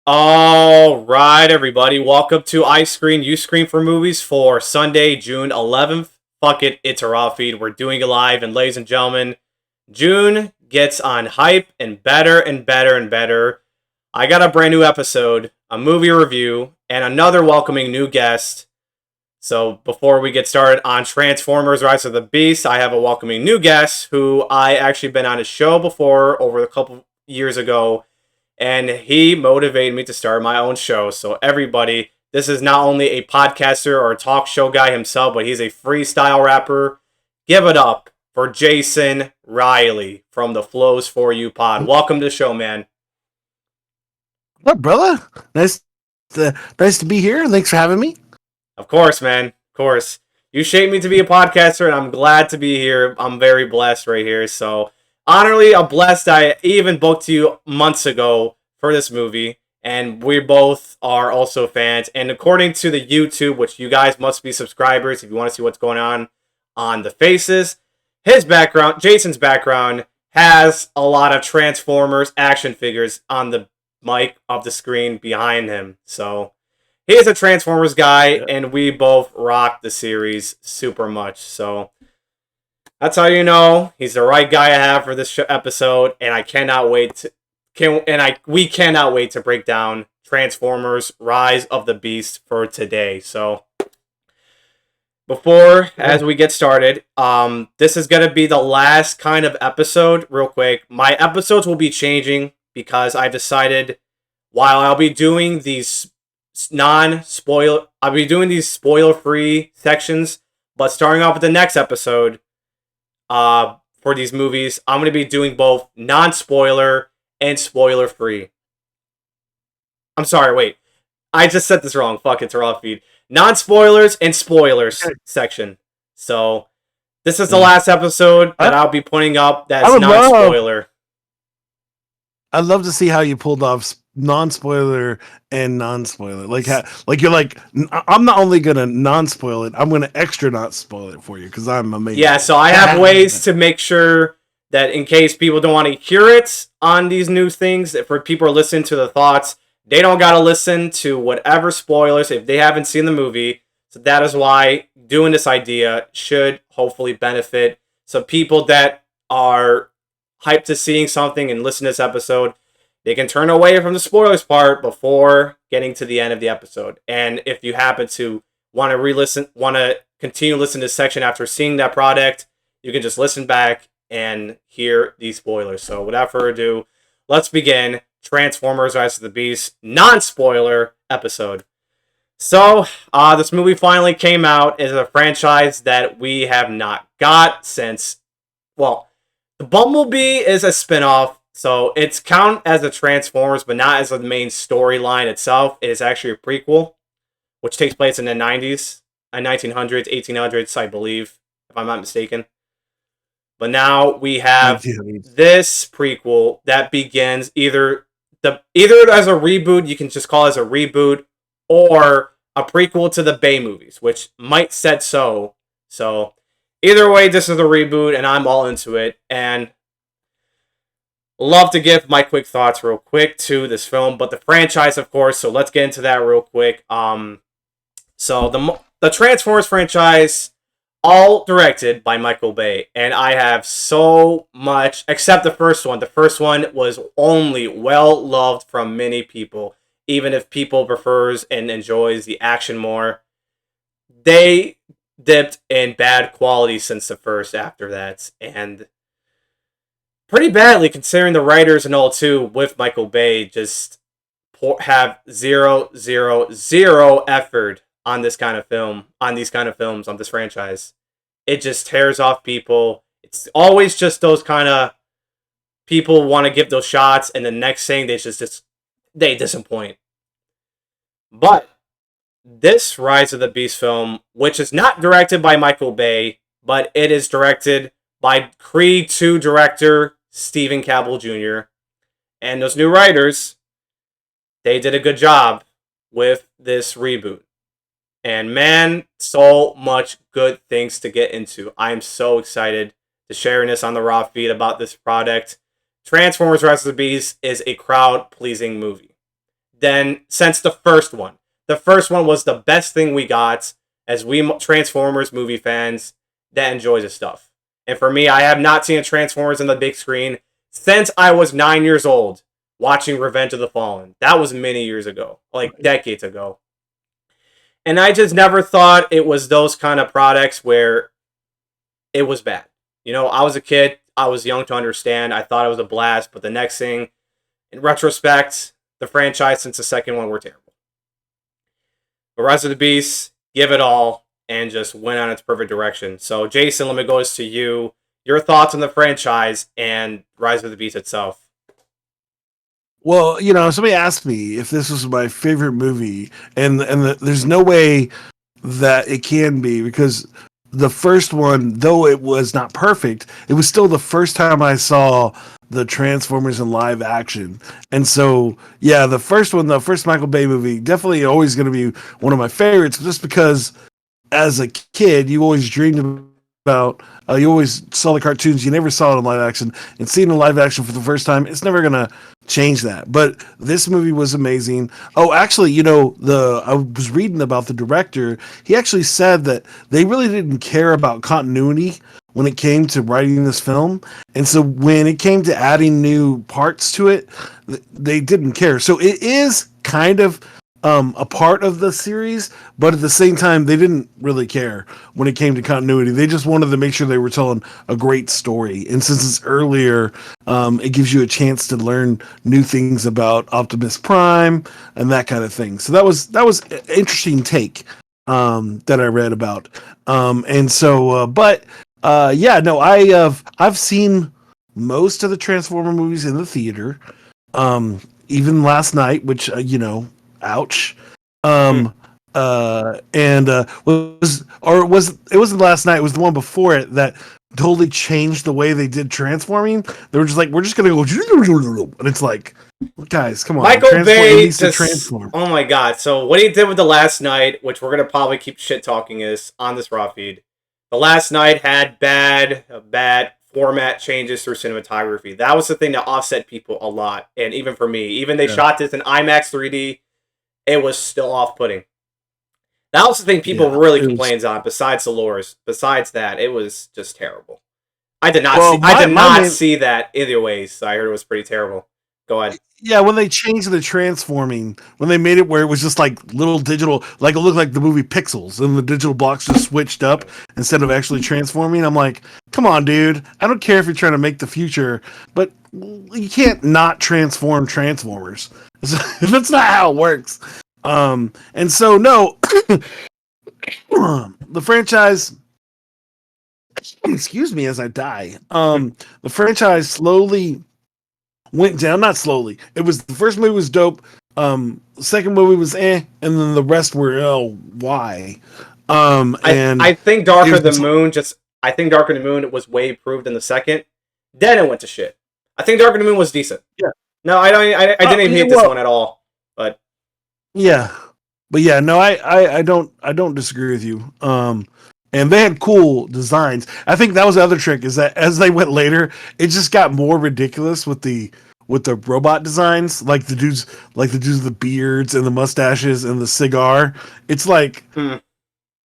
All right, everybody. Welcome to I Screen, You Screen for Movies for Sunday, June 11th. Fuck it, it's a raw feed. We're doing it live. And ladies and gentlemen, June gets on hype and better and better and better. I got a brand new episode, a movie review, and another welcoming new guest. So before we get started on Transformers Rise of the Beasts, I have a welcoming new guest who I actually been on a show before over a couple years ago. And he motivated me to start my own show. So everybody, this is not only a podcaster or a talk show guy himself, but he's a freestyle rapper. Give it up for Jason Riley from the Flows For You pod. Welcome to the show, man. What up, brother? Nice to be here. Thanks for having me. Of course, man. Of course. You shaped me to be a podcaster, and I'm glad to be here. I'm very blessed right here. So honorably, I'm blessed. I even booked you months ago for this movie, and we both are also fans. And according to the YouTube, which you guys must be subscribers if you want to see what's going on the faces, his background, Jason's background, has a lot of Transformers action figures on the mic of the screen behind him. So he is a Transformers guy, and we both rock the series super much. So that's how you know he's the right guy I have for this episode, and I cannot wait we cannot wait to break down Transformers: Rise of the Beasts for today. So as we get started, this is gonna be the last kind of episode. Real quick, my episodes will be changing because I've decided while I'll be doing these spoiler-free sections, but starting off with the next episode. For these movies, I'm going to be doing both non-spoiler and spoiler-free. I'm sorry, wait. I just said this wrong. Fuck, it's a raw feed. Non-spoilers and spoilers section. So, this is the last episode that I'll be putting up that's non-spoiler. I'd love to see how you pulled off non-spoiler and non-spoiler. You're like, I'm not only gonna non-spoil it, I'm gonna extra not spoil it for you because I'm amazing. Yeah, so I have ways to make sure that in case people don't want to hear it on these new things, for people listening to the thoughts, they don't gotta listen to whatever spoilers if they haven't seen the movie. So that is why doing this idea should hopefully benefit some people that are hyped to seeing something and listen to this episode. They can turn away from the spoilers part before getting to the end of the episode. And if you happen to want to continue listening to this section after seeing that product, you can just listen back and hear these spoilers. So without further ado, let's begin Transformers: Rise of the Beasts non-spoiler episode. So this movie finally came out. It's a franchise that we have not got since, well, the Bumblebee is a spinoff. So it's count as a Transformers, but not as the main storyline itself. It is actually a prequel, which takes place in the 90s, 1900s, 1800s, I believe, if I'm not mistaken. But now we have this prequel that begins either as a reboot, you can just call it as a reboot, or a prequel to the Bay movies, which might said so. So either way, this is a reboot, and I'm all into it. And love to give my quick thoughts real quick to this film, but the franchise, of course, so let's get into that real quick. So the Transformers franchise, all directed by Michael Bay, and I have so much, except the first one. The first one was only well-loved from many people, even if people prefers and enjoys the action more. They dipped in bad quality since the first after that, and pretty badly considering the writers and all too with Michael Bay just have zero effort on this kind of film, on these kind of films, on this franchise. It just tears off people. It's always just those kind of people want to give those shots, and the next thing they disappoint. But this Rise of the Beast film, which is not directed by Michael Bay, but it is directed by Creed 2 director Stephen Campbell Jr. And those new writers, they did a good job with this reboot. And man, so much good things to get into. I am so excited to sharing this on the Raw feed about this product. Transformers Rise of the Beasts is a crowd-pleasing movie. than since the first one. The first one was the best thing we got as we Transformers movie fans that enjoys this stuff. And for me, I have not seen a Transformers on the big screen since I was 9 years old watching Revenge of the Fallen. That was many years ago, like decades ago. And I just never thought it was those kind of products where it was bad. You know, I was a kid. I was young to understand. I thought it was a blast. But the next thing, in retrospect, the franchise since the second one were terrible. But Rise of the Beasts, give it all, and just went on its perfect direction. So, Jason, let me go to you. Your thoughts on the franchise and Rise of the Beasts itself. Well, you know, somebody asked me if this was my favorite movie, and there's no way that it can be, because the first one, though it was not perfect, it was still the first time I saw the Transformers in live action. And so, yeah, the first one, the first Michael Bay movie, definitely always going to be one of my favorites, just because as a kid, you always dreamed about, you always saw the cartoons, you never saw it in live action, and seeing it in live action for the first time, it's never going to change that. But this movie was amazing. Oh, actually, you know, I was reading about the director. He actually said that they really didn't care about continuity when it came to writing this film. And so when it came to adding new parts to it, they didn't care. So it is kind of a part of the series, but at the same time, they didn't really care when it came to continuity. They just wanted to make sure they were telling a great story. And since it's earlier, it gives you a chance to learn new things about Optimus Prime and that kind of thing. So that was an interesting take that I read about. And so, I've seen most of the Transformer movies in the theater. Even last night, which ouch. It wasn't last night, it was the one before it that totally changed the way they did transforming. They were just like, we're just gonna go, and it's like, guys, come on. Michael Bay just transform. Oh my god. So what he did with the last night, which we're gonna probably keep shit talking, is on this raw feed. The last night had bad format changes through cinematography. That was the thing that offset people a lot. And even for me, even they shot this in IMAX 3D, it was still off-putting. That was the thing people really complained on, besides the lures. Besides that, it was just terrible. I did not see that either way, so I heard it was pretty terrible. Go ahead. Yeah, when they changed the transforming, when they made it where it was just like little digital, like it looked like the movie Pixels, and the digital blocks just switched up instead of actually transforming. I'm like, come on, dude. I don't care if you're trying to make the future, but you can't not transform Transformers. That's not how it works. And so no, the franchise. Excuse me as I die. The franchise slowly went down. Not slowly. It was the first movie was dope. The second movie was and then the rest were why? I think Dark of the Moon I think Dark of the Moon was way improved in the second. Then it went to shit. I think Dark of the Moon was decent. Yeah. No, I didn't even hate this one at all. But yeah. But yeah, no, I don't disagree with you. And they had cool designs. I think that was the other trick, is that as they went later, it just got more ridiculous with the robot designs, like the dudes with the beards and the mustaches and the cigar. It's like,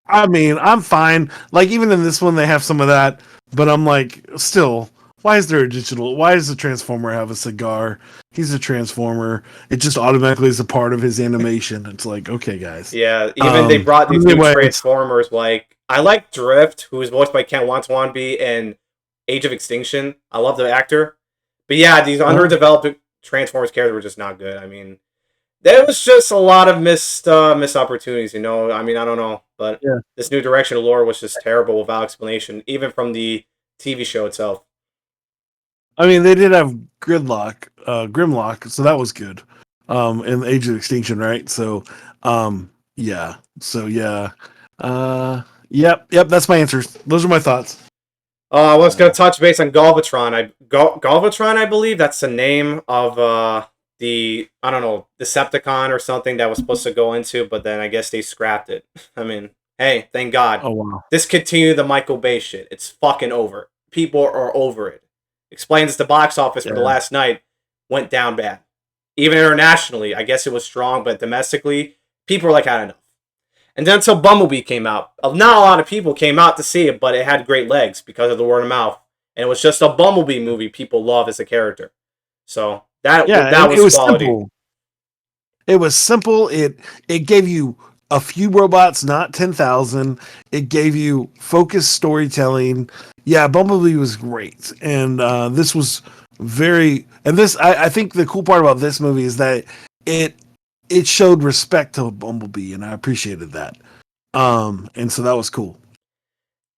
I mean, I'm fine. Like even in this one, they have some of that, but I'm like, still, why is there a digital? Why does the Transformer have a cigar? He's a Transformer. It just automatically is a part of his animation. It's like, okay, guys. Yeah, even they brought these new Transformers. Like, I like Drift, who is voiced by Kent Watanabe in Age of Extinction. I love the actor. But yeah, these underdeveloped Transformers characters were just not good. I mean, there was just a lot of missed opportunities, I mean, I don't know. But this new direction of lore was just terrible without explanation, even from the TV show itself. I mean, they did have Grimlock, so that was good. In Age of Extinction, right? So, yeah. So, yeah. Yep, that's my answers. Those are my thoughts. I was going to touch base on Galvatron. Galvatron, I believe, that's the name of the, I don't know, Decepticon or something that was supposed to go into, but then I guess they scrapped it. I mean, hey, thank God. Oh, wow. Discontinue the Michael Bay shit. It's fucking over. People are over it. Explains the box office for the last night went down bad. even internationally, I guess it was strong, but domestically, people were like, had enough. And then until Bumblebee came out, not a lot of people came out to see it, but it had great legs because of the word of mouth. And it was just a Bumblebee movie people love as a character. So that it was was quality. simple. It was simple. It gave you a few robots, not 10,000. It gave you focused storytelling. Yeah, Bumblebee was great, and this was very. And this, I think, the cool part about this movie is that it showed respect to Bumblebee, and I appreciated that. And so that was cool.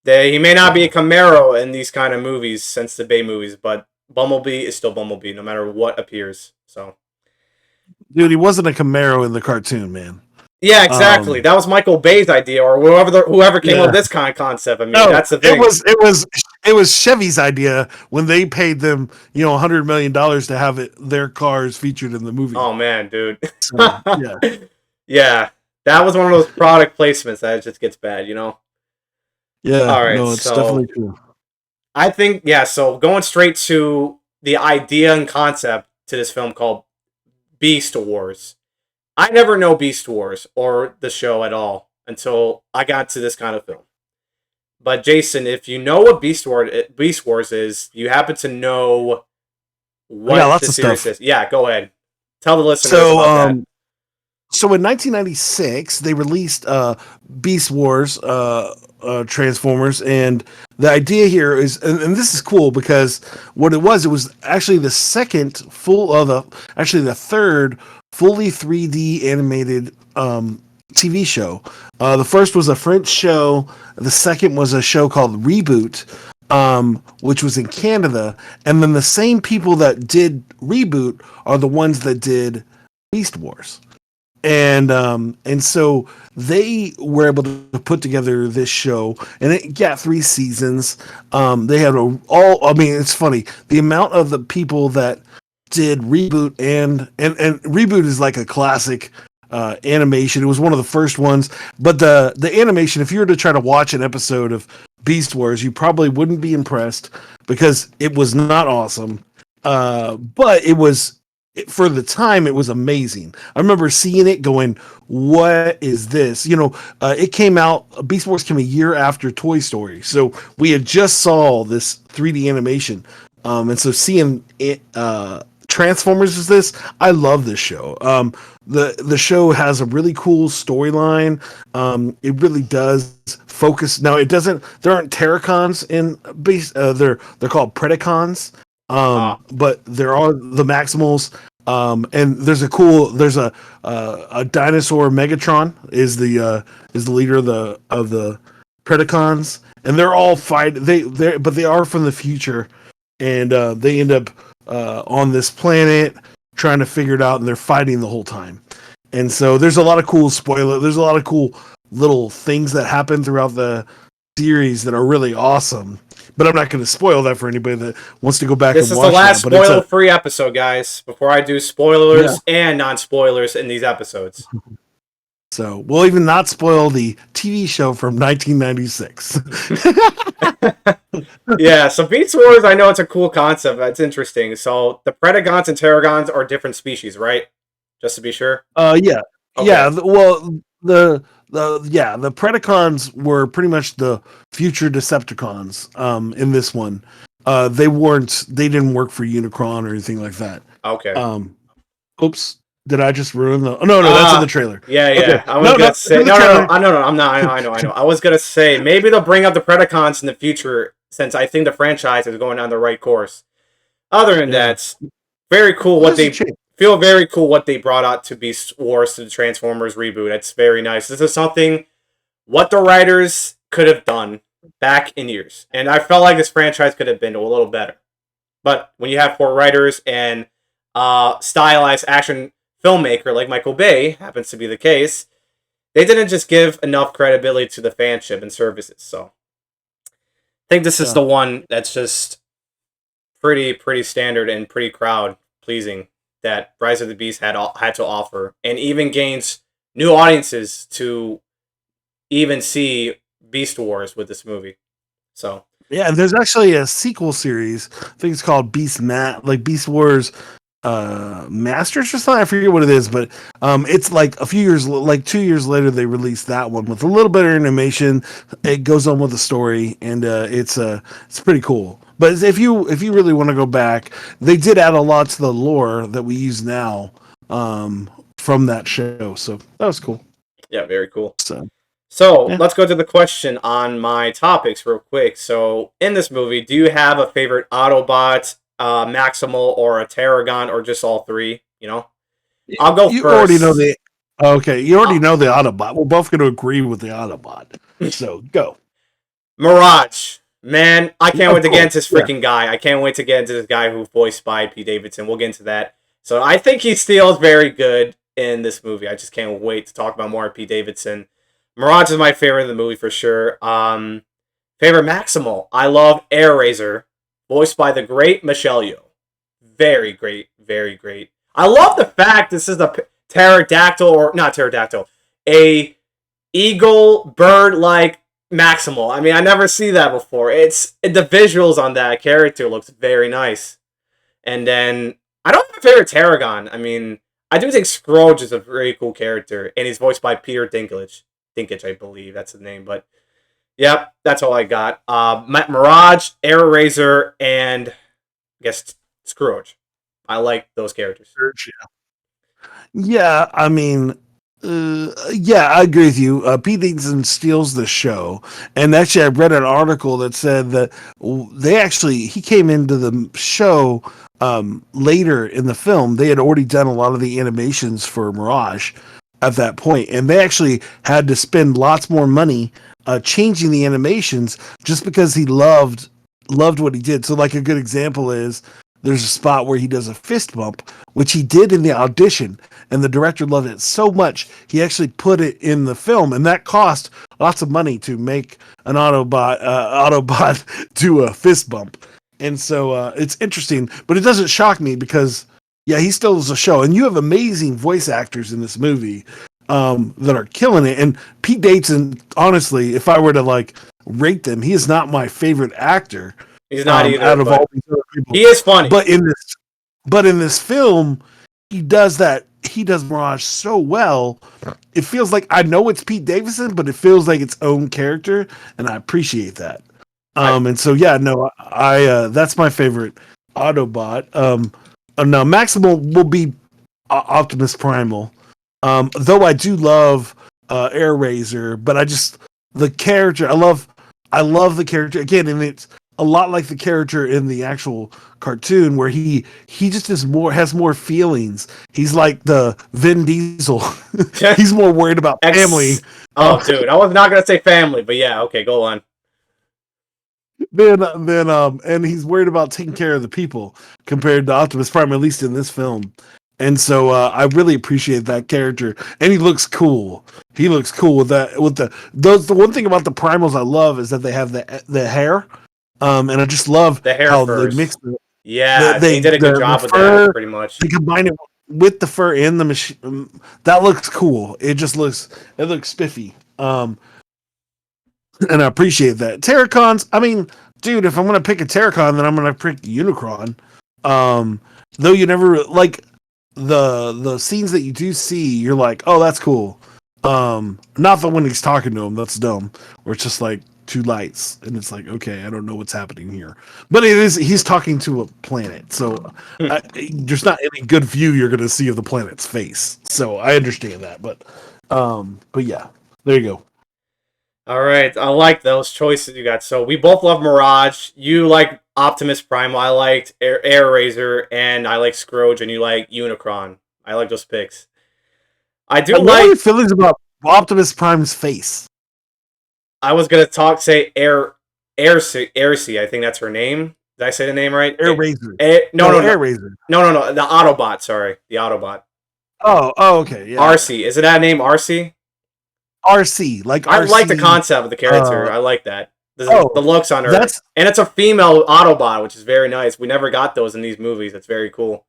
He may not be a Camaro in these kind of movies, since the Bay movies, but Bumblebee is still Bumblebee, no matter what appears. So, dude, he wasn't a Camaro in the cartoon, man. Yeah, exactly. That was Michael Bay's idea, or whoever came up with this kind of concept. I mean, that's the thing. It was Chevy's idea when they paid them, $100 million to have their cars featured in the movie. Oh man, dude. So, yeah. Yeah, that was one of those product placements that just gets bad, Yeah. All right. No, it's definitely true. I think So going straight to the idea and concept to this film called Beast Wars. I never know Beast Wars or the show at all until I got to this kind of film. But Jason, if you know what Beast Wars is, you happen to know what the series is. Yeah, go ahead. Tell the listeners about that. So in 1996, they released Beast Wars Transformers, and the idea here is, and this is cool because what it was actually the third fully 3D animated TV show. The first was a French show. The second was a show called Reboot, which was in Canada. And then the same people that did Reboot are the ones that did Beast Wars. And so they were able to put together this show, and it got 3 seasons. They had it's funny, the amount of the people that did Reboot and Reboot is like a classic animation. It was one of the first ones, but the animation, if you were to try to watch an episode of Beast Wars, you probably wouldn't be impressed because it was not awesome. But it was, for the time, it was amazing. I remember seeing it going, what is this? It came out, Beast Wars came a year after Toy Story. So we had just saw this 3D animation. And so seeing it, Transformers is this, I love this show. The show has a really cool storyline. It really does focus. Now there aren't Terracons in Beast, they're called Predacons. But there are the Maximals, and there's a dinosaur. Megatron is the leader of the Predacons, and they're all but they are from the future, and they end up on this planet trying to figure it out, and they're fighting the whole time. And so there's a lot of cool there's a lot of cool little things that happen throughout the series that are really awesome. But I'm not going to spoil that for anybody that wants to go back and watch it. This is the last spoiler-free episode, guys, before I do spoilers and non-spoilers in these episodes. So we'll even not spoil the TV show from 1996. Yeah, so Beast Wars, I know it's a cool concept. It's interesting. So the Predacons and Terragons are different species, right? Just to be sure. Yeah. Okay. Yeah. Well, the Predacons were pretty much the future Decepticons in this one. They didn't work for Unicron or anything like that. Okay. Oops. Did I just ruin the? Oh, no, that's in the trailer. Yeah. Okay. I was gonna say no. I'm not. I know. I was gonna say maybe they'll bring up the Predacons in the future, since I think the franchise is going on the right course. Other than that, very cool what they brought out to Beast Wars, to the Transformers reboot. It's very nice. This is something what the writers could have done back in years, and I felt like this franchise could have been a little better. But when you have 4 writers and stylized action filmmaker like Michael Bay, happens to be the case, they didn't just give enough credibility to the fanship and services. So I think this is the one that's just pretty standard and pretty crowd pleasing that Rise of the Beast had to offer, and even gains new audiences to even see Beast Wars with this movie. So yeah, and there's actually a sequel series. I think it's called Beast Wars Masters or something. I forget what it is, but it's like a few years, like 2 years later, they released that one with a little bit of animation. It goes on with the story, and it's pretty cool. But if you really want to go back, they did add a lot to the lore that we use now from that show, so that was cool. Yeah, very cool. So yeah. Let's go to the question on my topics real quick. So in this movie, do you have a favorite Autobot, Maximal, or a Terragon, or just all three? You know, I'll go you first. Already know the okay. You already know the Autobot. We're both going to agree with the Autobot. So go. Mirage. Man, I can't wait to get into this freaking guy. I can't wait to get into this guy who voiced by Pete Davidson. We'll get into that. So I think he steals very good in this movie. I just can't wait to talk about more of Pete Davidson. Mirage is my favorite in the movie for sure. Favorite Maximal. I love Air Razor, voiced by the great Michelle Yeoh. Very great, very great. I love the fact this is a pterodactyl, or not pterodactyl, a eagle bird-like Maximal. I mean, I never see that before. It's the visuals on that character looks very nice. And then I don't have a favorite Terragon. I mean, I do think Scrooge is a very cool character, and he's voiced by Peter Dinklage. I believe that's his name. But yep, that's all I got. Mirage, Air Razor, and I guess Scrooge. I like those characters. Yeah, I mean, yeah, I agree with you. Pete Davidson steals the show, and actually, I read an article that said that he came into the show later in the film. They had already done a lot of the animations for Mirage at that point, and they actually had to spend lots more money changing the animations just because he loved what he did. So, like, a good example is there's a spot where he does a fist bump, which he did in the audition, and the director loved it so much he actually put it in the film, and that cost lots of money to make an Autobot do a fist bump. And so it's interesting, but it doesn't shock me because yeah, he steals the show, and you have amazing voice actors in this movie that are killing it. And Pete Davidson, honestly, if I were to like rate them, he is not my favorite actor. He's not either. Out of all these other people. He is funny, but in this film, he does that. He does Mirage so well. It feels like I know it's Pete Davidson, but it feels like its own character, and I appreciate that. And so yeah, no, I that's my favorite Autobot. Now Maximal will be Optimus Primal. Though I do love Air Razor, but the character. I love the character again, and it's a lot like the character in the actual cartoon, where he just has more feelings. He's like the Vin Diesel. He's more worried about family. Oh, dude, I was not gonna say family, but yeah, okay, go on. Then and he's worried about taking care of the people compared to Optimus Prime, at least in this film. And so I really appreciate that character, and he looks cool. He looks cool with that. The one thing about the Primals I love is that they have the hair, and I just love the hair how first. they mix it. Yeah, they did a good job with that. Pretty much, they combine it with the fur and the machine. That looks cool. It looks spiffy. And I appreciate that. Terracons, I mean, dude, if I'm gonna pick a Terracon, then I'm gonna pick Unicron. Though you never like the scenes that you do see, you're like, oh, that's cool. Not the when he's talking to him, that's dumb. Where it's just like two lights, and it's like, okay, I don't know what's happening here. But he's talking to a planet, so there's not any good view you're gonna see of the planet's face. So I understand that, but yeah, there you go. All right, I like those choices you got. So we both love Mirage. You like Optimus Prime. I liked Air Razor, and I like Scrooge, and you like Unicron. I like those picks. What are your feelings about Optimus Prime's face? I was gonna say Aircy. I think that's her name. Did I say the name right? Air Razor. No. Air Razor. No. The Autobot. Sorry, the Autobot. Oh, okay. Yeah. RC. Is it that name? RC. RC, like I RC, like the concept of the character. I like that. The looks on her, and it's a female Autobot, which is very nice. We never got those in these movies. That's very cool.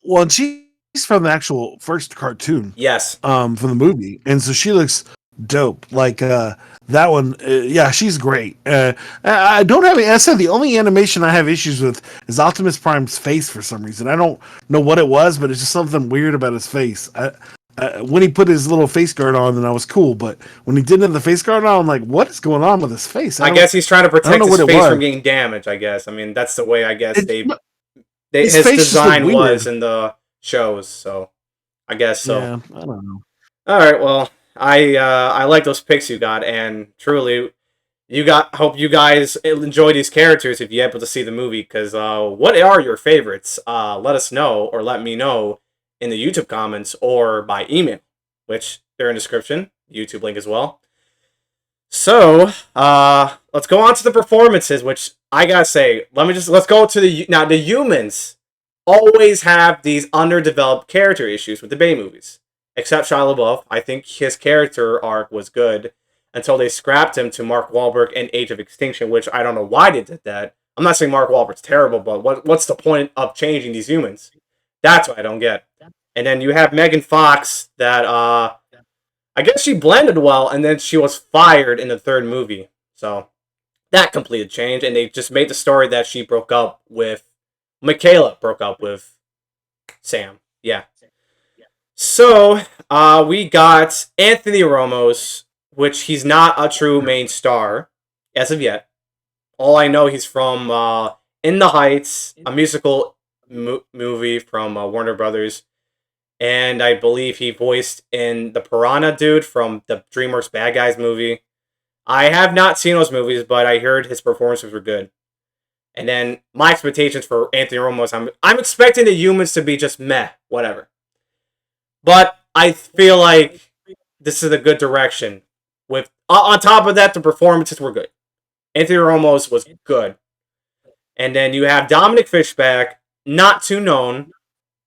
Well, she's from the actual first cartoon. Yes. From the movie, and so she looks dope. Like that one, yeah, she's great. I don't have. I said the only animation I have issues with is Optimus Prime's face for some reason. I don't know what it was, but it's just something weird about his face. When he put his little face guard on, then I was cool. But when he didn't have the face guard on, I'm like, what is going on with his face? I guess he's trying to protect his face from getting damaged. I guess. I mean, that's the way. I guess his design was in the shows. So I guess so. Yeah, I don't know. All right. Well, I like those picks you got, and truly, hope you guys enjoy these characters if you're able to see the movie. Because what are your favorites? Let us know, or let me know in the YouTube comments or by email, which they're in the description, YouTube link as well. So let's go on to the performances, which I gotta say, let's go to the humans always have these underdeveloped character issues with the Bay movies. Except Shia LaBeouf, I think his character arc was good until they scrapped him to Mark Wahlberg in Age of Extinction, which I don't know why they did that. I'm not saying Mark Wahlberg's terrible, but what's the point of changing these humans? That's what I don't get. And then you have Megan Fox that I guess she blended well, and then she was fired in the third movie. So that completed change, and they just made the story that she Michaela broke up with Sam. Yeah. So we got Anthony Ramos, which he's not a true main star as of yet. All I know, he's from In the Heights, a musical movie from Warner Brothers. And I believe he voiced in the Piranha Dude from the DreamWorks Bad Guys movie. I have not seen those movies, but I heard his performances were good. And then my expectations for Anthony Ramos, I'm expecting the humans to be just meh, whatever. But I feel like this is a good direction. With on top of that, the performances were good. Anthony Ramos was good. And then you have Dominic Fishback, not too known,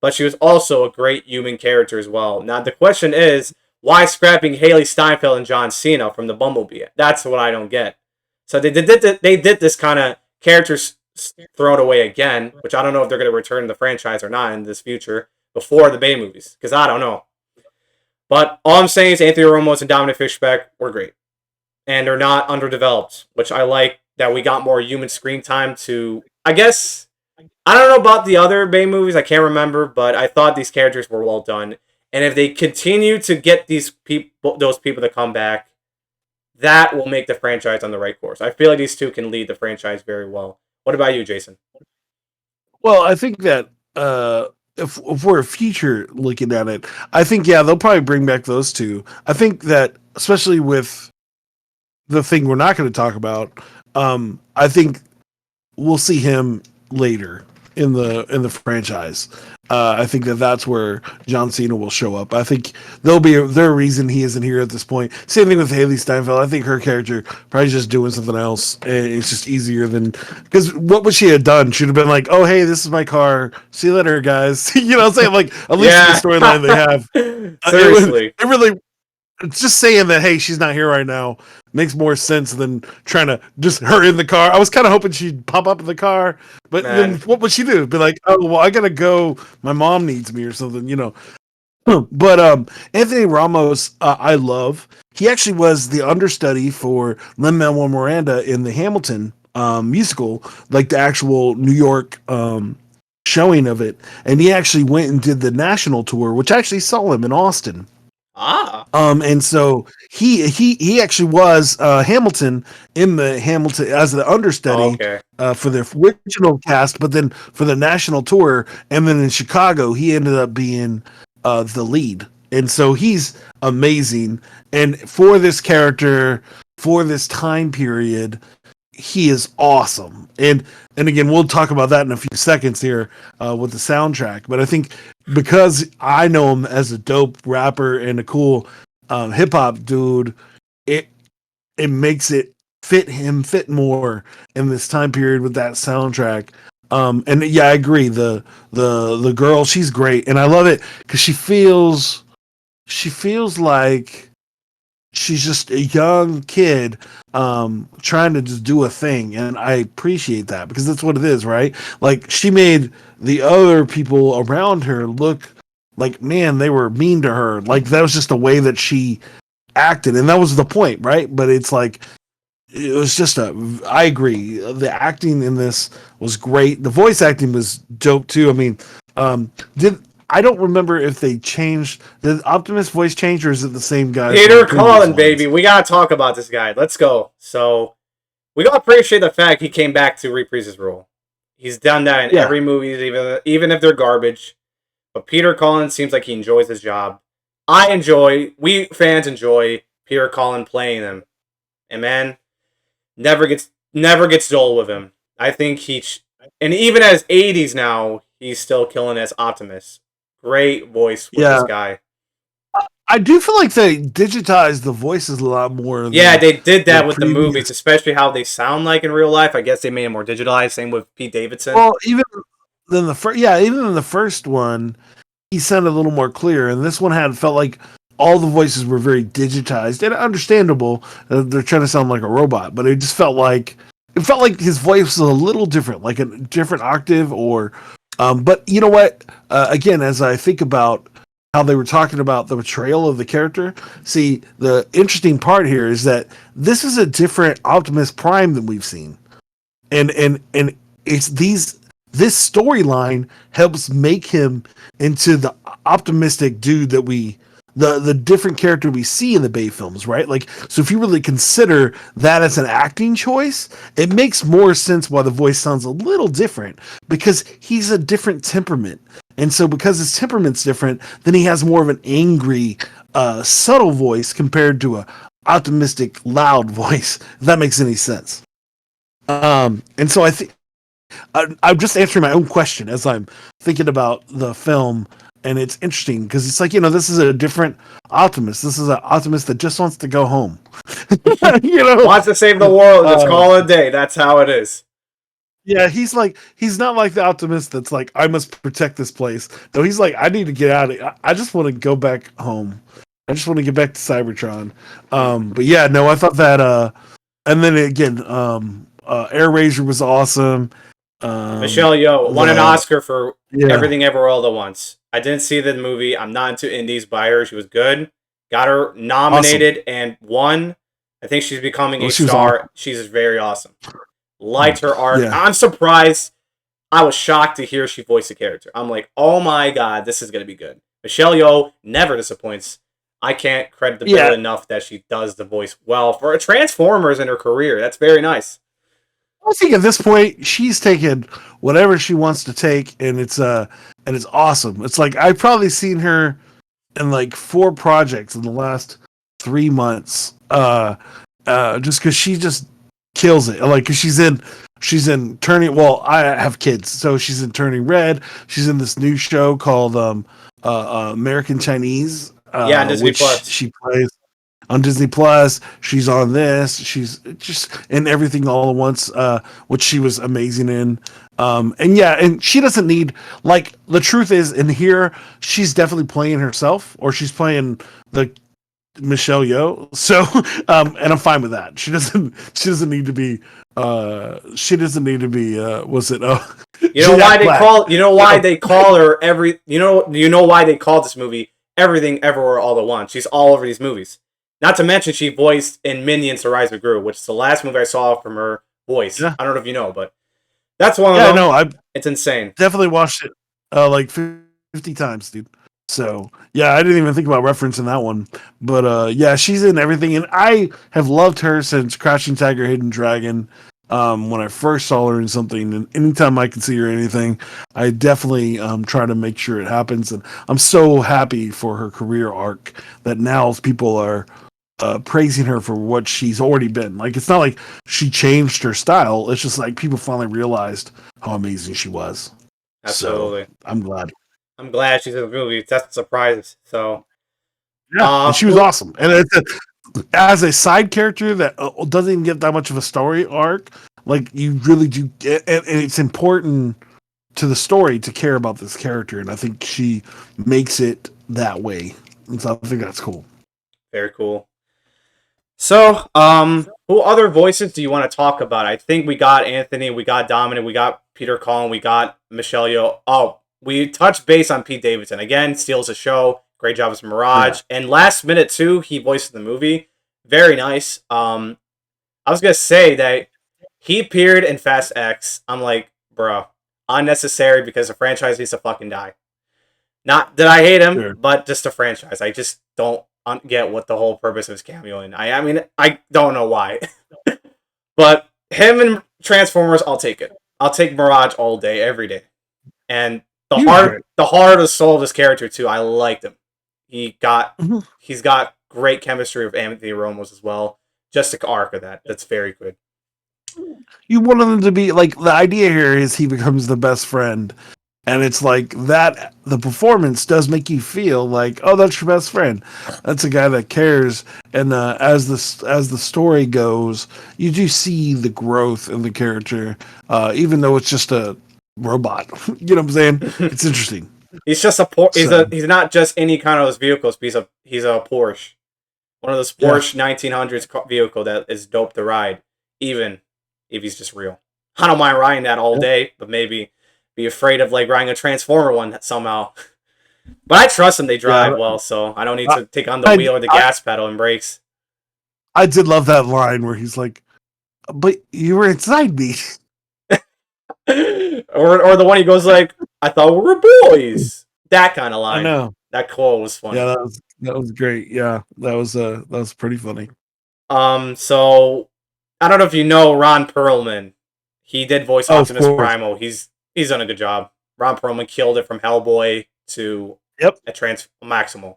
but she was also a great human character as well. Now, the question is, why scrapping Haley Steinfeld and John Cena from the Bumblebee? That's what I don't get. So they did this kind of characters throw it away again, which I don't know if they're going to return the franchise or not in this future before the Bay movies, because I don't know. But all I'm saying is Anthony Ramos and Dominic Fishback were great. And they're not underdeveloped, which I like that we got more human screen time to, I guess, I don't know about the other Bay movies, I can't remember, but I thought these characters were well done. And if they continue to get those people to come back, that will make the franchise on the right course. I feel like these two can lead the franchise very well. What about you, Jason? Well, I think that if we're a future looking at it, I think, yeah, they'll probably bring back those two. I think that, especially with the thing we're not going to talk about, I think we'll see him later in the franchise. I think that's where John Cena will show up. I think there'll be a reason he isn't here at this point. Same thing with Haley Steinfeld. I think her character probably just doing something else. And it's just easier than, because what would she have done? She'd have been like, "Oh, hey, this is my car. See you later, guys." You know what I'm saying? Like, at least in the storyline they have. Seriously. It really, just saying that, hey, she's not here right now makes more sense than trying to just her in the car. I was kind of hoping she'd pop up in the car, but then what would she do? Be like, "Oh, well, I gotta go. My mom needs me," or something, you know. But Anthony Ramos, I love. He actually was the understudy for Lin-Manuel Miranda in the Hamilton musical, like the actual New York showing of it, and he actually went and did the national tour, which I actually saw him in Austin. And so he actually was Hamilton in the Hamilton as the understudy for the original cast, but then for the national tour, and then in Chicago he ended up being the lead. And so he's amazing. And for this character, for this time period, he is awesome. And again, we'll talk about that in a few seconds here with the soundtrack. But I think because I know him as a dope rapper and a cool hip hop dude, it makes it fit more in this time period with that soundtrack. And yeah, I agree. The girl, she's great, and I love it because she feels like she's just a young kid trying to just do a thing, and I appreciate that because that's what it is, right? Like, she made the other people around her look like, man, they were mean to her. Like, that was just the way that she acted, and that was the point, right? But it's like it was just I agree. The acting in this was great. The voice acting was dope too. I mean, did I don't remember if they changed the Optimus voice change, or is it the same guy? Peter Cullen, baby. We gotta talk about this guy. Let's go. So we gotta appreciate the fact he came back to reprise his role. He's done that in every movie, even if they're garbage. But Peter Cullen seems like he enjoys his job. We fans enjoy Peter Cullen playing him. And man, never gets dull with him. I think and even as 80s now, he's still killing as Optimus. Great voice with this guy. I do feel like they digitized the voices a lot more. They did that with the movies, especially how they sound like in real life. I guess they made it more digitalized. Same with Pete Davidson. Well, even in the first one, he sounded a little more clear, and this one felt like all the voices were very digitized and understandable. They're trying to sound like a robot, but it just felt like his voice was a little different, like a different octave. Or, but you know what? Again, as I think about how they were talking about the portrayal of the character, see, the interesting part here is that this is a different Optimus Prime than we've seen, and it's this storyline helps make him into the optimistic dude that the different character we see in the Bay films, right? Like, so if you really consider that as an acting choice, it makes more sense why the voice sounds a little different, because he's a different temperament. And so because his temperament's different, then he has more of an angry, subtle voice compared to a optimistic, loud voice, if that makes any sense. And so I think I'm just answering my own question as I'm thinking about the film, and it's interesting because it's like, this is a different Optimus. This is an Optimus that just wants to go home. Wants to save the world. Let's call it a day. That's how it is. Yeah, he's not like the Optimus that's like, I must protect this place. No, he's like, I need to get out of it. I just want to go back home. I just want to get back to Cybertron. But yeah, no, I thought that, and then again, Air Razor was awesome. Michelle Yeoh won an Oscar for Everything Ever All at Once. I didn't see the movie. I'm not into indies. By her, she was good. Got her nominated and won. I think she's becoming a star. She's very awesome. Liked her art. Yeah. I'm surprised. I was shocked to hear she voiced a character. I'm like, oh my god, this is gonna be good. Michelle Yeoh never disappoints. I can't credit the bill enough that she does the voice well for a Transformers in her career. That's very nice. I think at this point she's taken whatever she wants to take, and it's awesome. It's like I've probably seen her in like 4 projects in the last 3 months, just because she just kills it. Like, 'cause she's in Turning. Well, I have kids, so she's in Turning Red. She's in this new show called American Chinese. On Disney Plus. She plays on Disney Plus. She's on this. She's just in Everything All at Once, which she was amazing in. And she doesn't need, like, the truth is, in here, she's definitely playing herself, or she's playing the Michelle Yeoh. So, and I'm fine with that. She doesn't need to be. Was it? They call her every. Why they call this movie Everything Everywhere All at Once. She's all over these movies. Not to mention, she voiced in Minions: The Rise of Gru, which is the last movie I saw from her voice. Yeah. I don't know if you know, but that's one of them. No, it's insane. Definitely watched it like 50 times, dude. So yeah, I didn't even think about referencing that one. But yeah, she's in everything, and I have loved her since Crouching Tiger, Hidden Dragon. When I first saw her in something, and anytime I can see her in anything, I definitely try to make sure it happens. And I'm so happy for her career arc that now people are praising her for what she's already been. Like, it's not like she changed her style. It's just like people finally realized how amazing she was. Absolutely. So, I'm glad. I'm glad she's in the movie. That's a surprise. So yeah, and she was awesome. And as a side character that doesn't even get that much of a story arc, like, you really do get, and it's important to the story to care about this character, and I think she makes it that way. And so I think that's cool. Very cool. So, who other voices do you want to talk about? I think we got Anthony, we got Dominic, we got Peter Cullen, we got Michelle Yeoh. Oh, we touched base on Pete Davidson. Again, steals the show. Great job as Mirage. Yeah. And last minute too, he voiced the movie. Very nice. I was gonna say that he appeared in Fast X. I'm like, bro, unnecessary because the franchise needs to fucking die. Not that I hate him, but just the franchise. I just don't get what the whole purpose of his cameo in. I mean, I don't know why. But him and Transformers, I'll take it. I'll take Mirage all day, every day. And the heart and soul of his character too. I liked him. He's got great chemistry with Anthony Ramos as well. Just the arc of that. That's very good. You want them to be like, the idea here is he becomes the best friend. And it's like that, the performance does make you feel like, oh, that's your best friend. That's a guy that cares. And as the story goes, you do see the growth in the character, even though it's just a robot. You know what I'm saying? It's interesting. He's just he's not just any kind of those vehicles. He's a Porsche, one of those Porsche 1900s vehicle that is dope to ride, even if he's just real. I don't mind riding that all day, but maybe be afraid of like riding a Transformer one somehow. But I trust them; they drive well, so I don't need to take on the wheel or the gas pedal and brakes. I did love that line where he's like, "But you were inside me," or the one he goes like, "I thought we were boys." That kind of line. I know that quote was funny. Yeah, that was great. Yeah, that was pretty funny. So I don't know if you know Ron Perlman. He did voice Optimus Primal. He's done a good job. Ron Perlman killed it from Hellboy to a Maximal.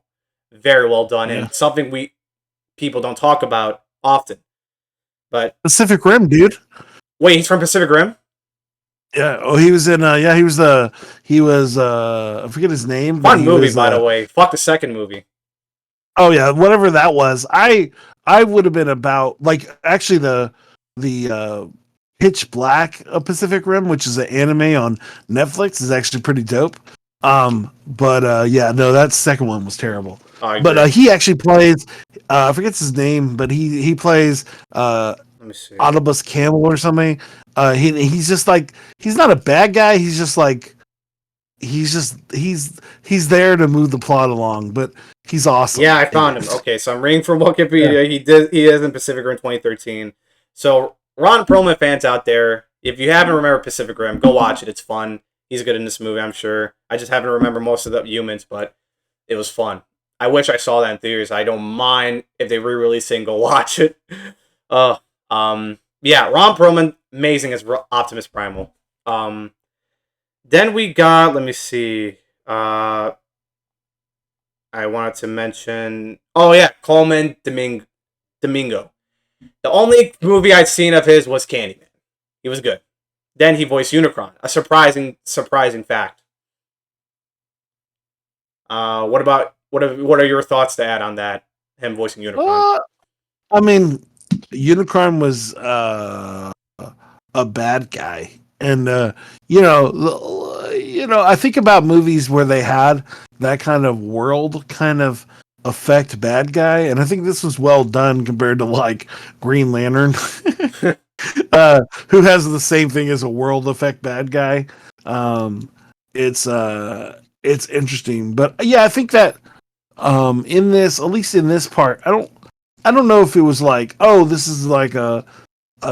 Very well done, and something people don't talk about often. But Pacific Rim, dude. Wait, he's from Pacific Rim? Yeah. Oh, he was in. He was. I forget his name. Fun movie, by the way. Fuck the second movie. Oh yeah, whatever that was. I would have been about like actually the Pitch Black of Pacific Rim, which is an anime on Netflix, is actually pretty dope. That second one was terrible. But he actually plays. I forget his name, but he plays. Let me see. Autobus Camel or something. He's just like, he's not a bad guy. He's just like, he's there to move the plot along, but he's awesome. Yeah, I found him. Okay, so I'm reading from Wikipedia. Yeah. He is in Pacific Rim 2013. So Ron Perlman fans out there, if you haven't remembered Pacific Rim, go watch it. It's fun. He's good in this movie, I'm sure. I just haven't remembered most of the humans, but it was fun. I wish I saw that in theaters. I don't mind if they re-release it and go watch it. Ron Perlman, amazing as Optimus Primal. Then we got, let me see. I wanted to mention, Coleman Domingo. The only movie I'd seen of his was Candyman. He was good. Then he voiced Unicron, a surprising fact. What are your thoughts to add on that? Him voicing Unicron. I mean, Unicron was a bad guy, and I think about movies where they had that kind of world kind of affect bad guy, and I think this was well done compared to like Green Lantern, who has the same thing as a world affect bad guy. It's interesting, but yeah, I think that in this, at least in this part, I don't know if it was like, oh, this is like a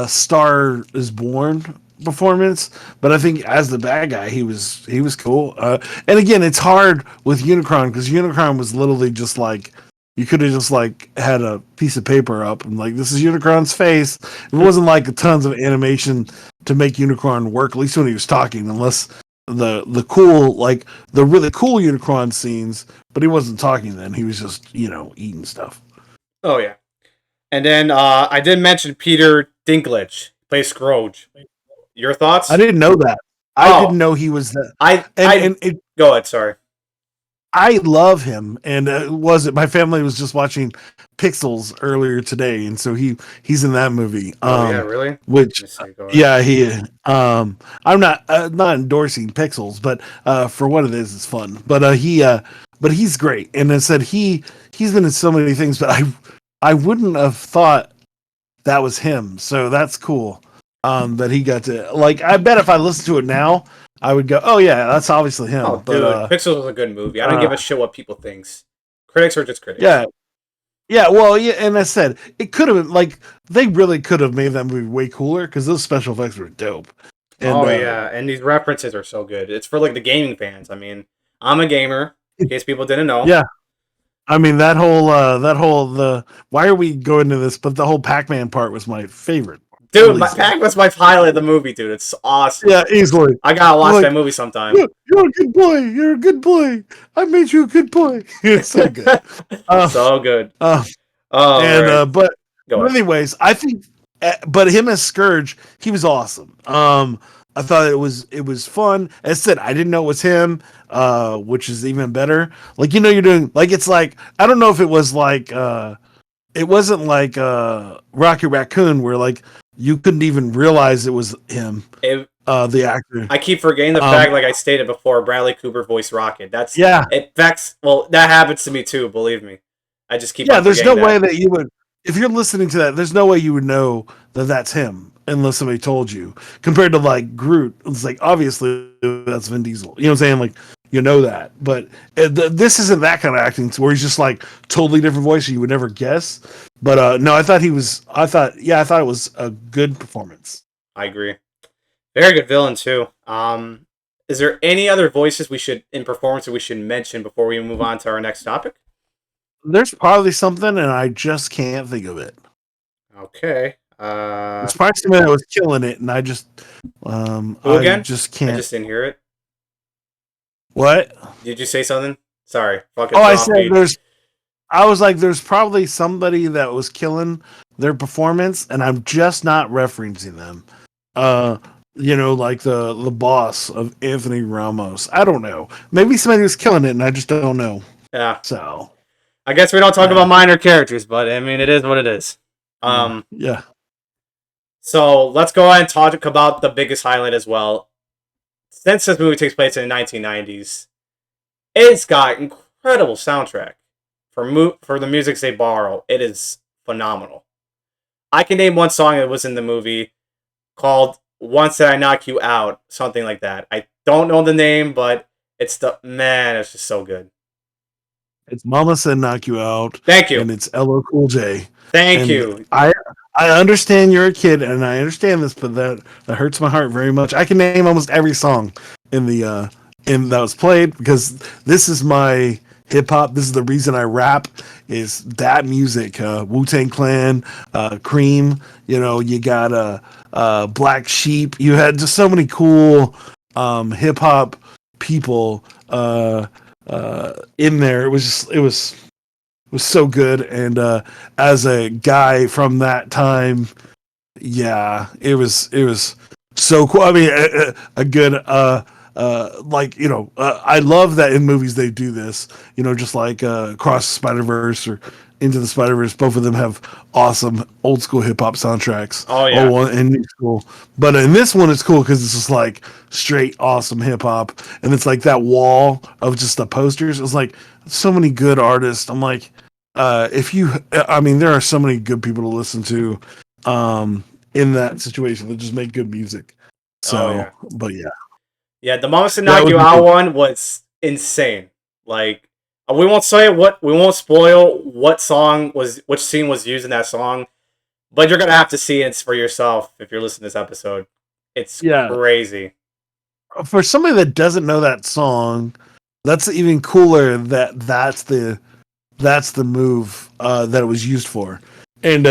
Star is Born performance, but I think as the bad guy, he was cool. And again, it's hard with Unicron because Unicron was literally just like, you could have just like had a piece of paper up and like, this is Unicron's face. It wasn't like tons of animation to make Unicron work, at least when he was talking, unless the cool, like the really cool Unicron scenes, but he wasn't talking then. He was just, eating stuff. Oh yeah. And then I did mention Peter Dinklage plays Scrooge. Your thoughts? I didn't know that. I didn't know he was that. Go ahead. Sorry. I love him, and my family was just watching Pixels earlier today, and so he's in that movie. Really? Which, he. I'm not endorsing Pixels, but for what it is, it's fun. But he's great, and I said he's been in so many things, but I wouldn't have thought that was him. So that's cool. That he got to, like, I bet if I listened to it now, I would go, oh yeah, that's obviously him. Oh, dude, Pixels was a good movie. I don't give a shit what people think. Critics are just critics. Yeah. Yeah, well, yeah, and I said it could have like they really could have made that movie way cooler because those special effects were dope. And, yeah, and these references are so good. It's for like the gaming fans. I mean, I'm a gamer. In case people didn't know. Yeah, I mean that whole the why are we going to this? But the whole Pac-Man part was my favorite. Dude, Pac was my highlight of the movie, dude. It's awesome. Yeah, easily. I gotta watch that movie sometime. You're a good boy. You're a good boy. I made you a good boy. It's so good. So good. But anyways, I think, but him as Scourge, he was awesome. I thought it was fun. As I said, I didn't know it was him, which is even better. Like, you know, you're doing like it's like I don't know if it was like it wasn't like Rocky Raccoon where like you couldn't even realize it was him. The actor. I keep forgetting the fact, like I stated before, Bradley Cooper voiced Rocket. That's it affects. Well, that happens to me too. Believe me, I just keep. Yeah, there's no way that you would. If you're listening to that, there's no way you would know that that's him unless somebody told you. Compared to like Groot, it's like obviously that's Vin Diesel. You know what I'm saying? Like you know that, but this isn't that kind of acting where he's just like totally different voice you would never guess. But no, I thought it was a good performance. I agree. Very good villain too. Is there any other voices in performance we should mention before we move on to our next topic? There's probably something, and I just can't think of it. Okay. There's probably somebody that was killing it, and I just who again? I just can't. I just didn't hear it. What? Did you say something? Sorry. I said there's. I was like, there's probably somebody that was killing their performance, and I'm just not referencing them. You know, like the boss of Anthony Ramos. I don't know. Maybe somebody was killing it, and I just don't know. Yeah. So, I guess we don't talk about minor characters, but I mean, it is what it is. Yeah. So let's go ahead and talk about the biggest highlight as well. Since this movie takes place in the 1990s, it's got incredible soundtrack for the music they borrow. It is phenomenal. I can name one song that was in the movie called "Once That I Knock You Out," something like that. I don't know the name, but it's just so good. It's Mama Said Knock You Out. Thank you. And it's LL Cool J. Thank you. I understand you're a kid, and I understand this, but that hurts my heart very much. I can name almost every song in that was played because this is my hip hop. This is the reason I rap. Is that music? Wu-Tang Clan, Cream. You know, you got Black Sheep. You had just so many cool hip hop people in there. It was so good, and as a guy from that time, yeah, it was so cool. I mean, a good like, you know, I love that in movies they do this, you know, just like Across the Spider-Verse or Into the Spider-Verse. Both of them have awesome old school hip hop soundtracks. Oh yeah, and new school. But in this one, it's cool because it's just like straight awesome hip hop, and it's like that wall of just the posters. It's like so many good artists. I'm like, I mean, there are so many good people to listen to in that situation that just make good music. So, but yeah. Yeah, the Mama Said Knock You Out one was insane. Like, we won't spoil which scene was used in that song, but you're gonna have to see it for yourself if you're listening to this episode. It's crazy. For somebody that doesn't know that song, that's even cooler. That's the move that it was used for. And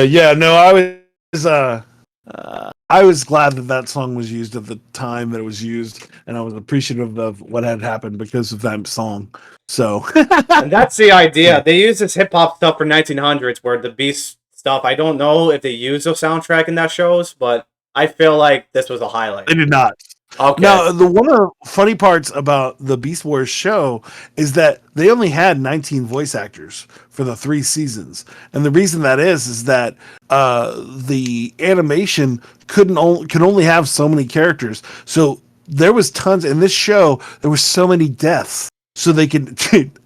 I was glad that song was used at the time that it was used, and I was appreciative of what had happened because of that song. So, and that's the idea. They use this hip hop stuff for 1900s, where the Beast stuff. I don't know if they use the soundtrack in that shows, but I feel like this was a highlight. They did not. Okay. Now, one of the funny parts about the Beast Wars show is that they only had 19 voice actors for the 3 seasons. And the reason that is that the animation could only have so many characters. So there was tons in this show. There were so many deaths. so they can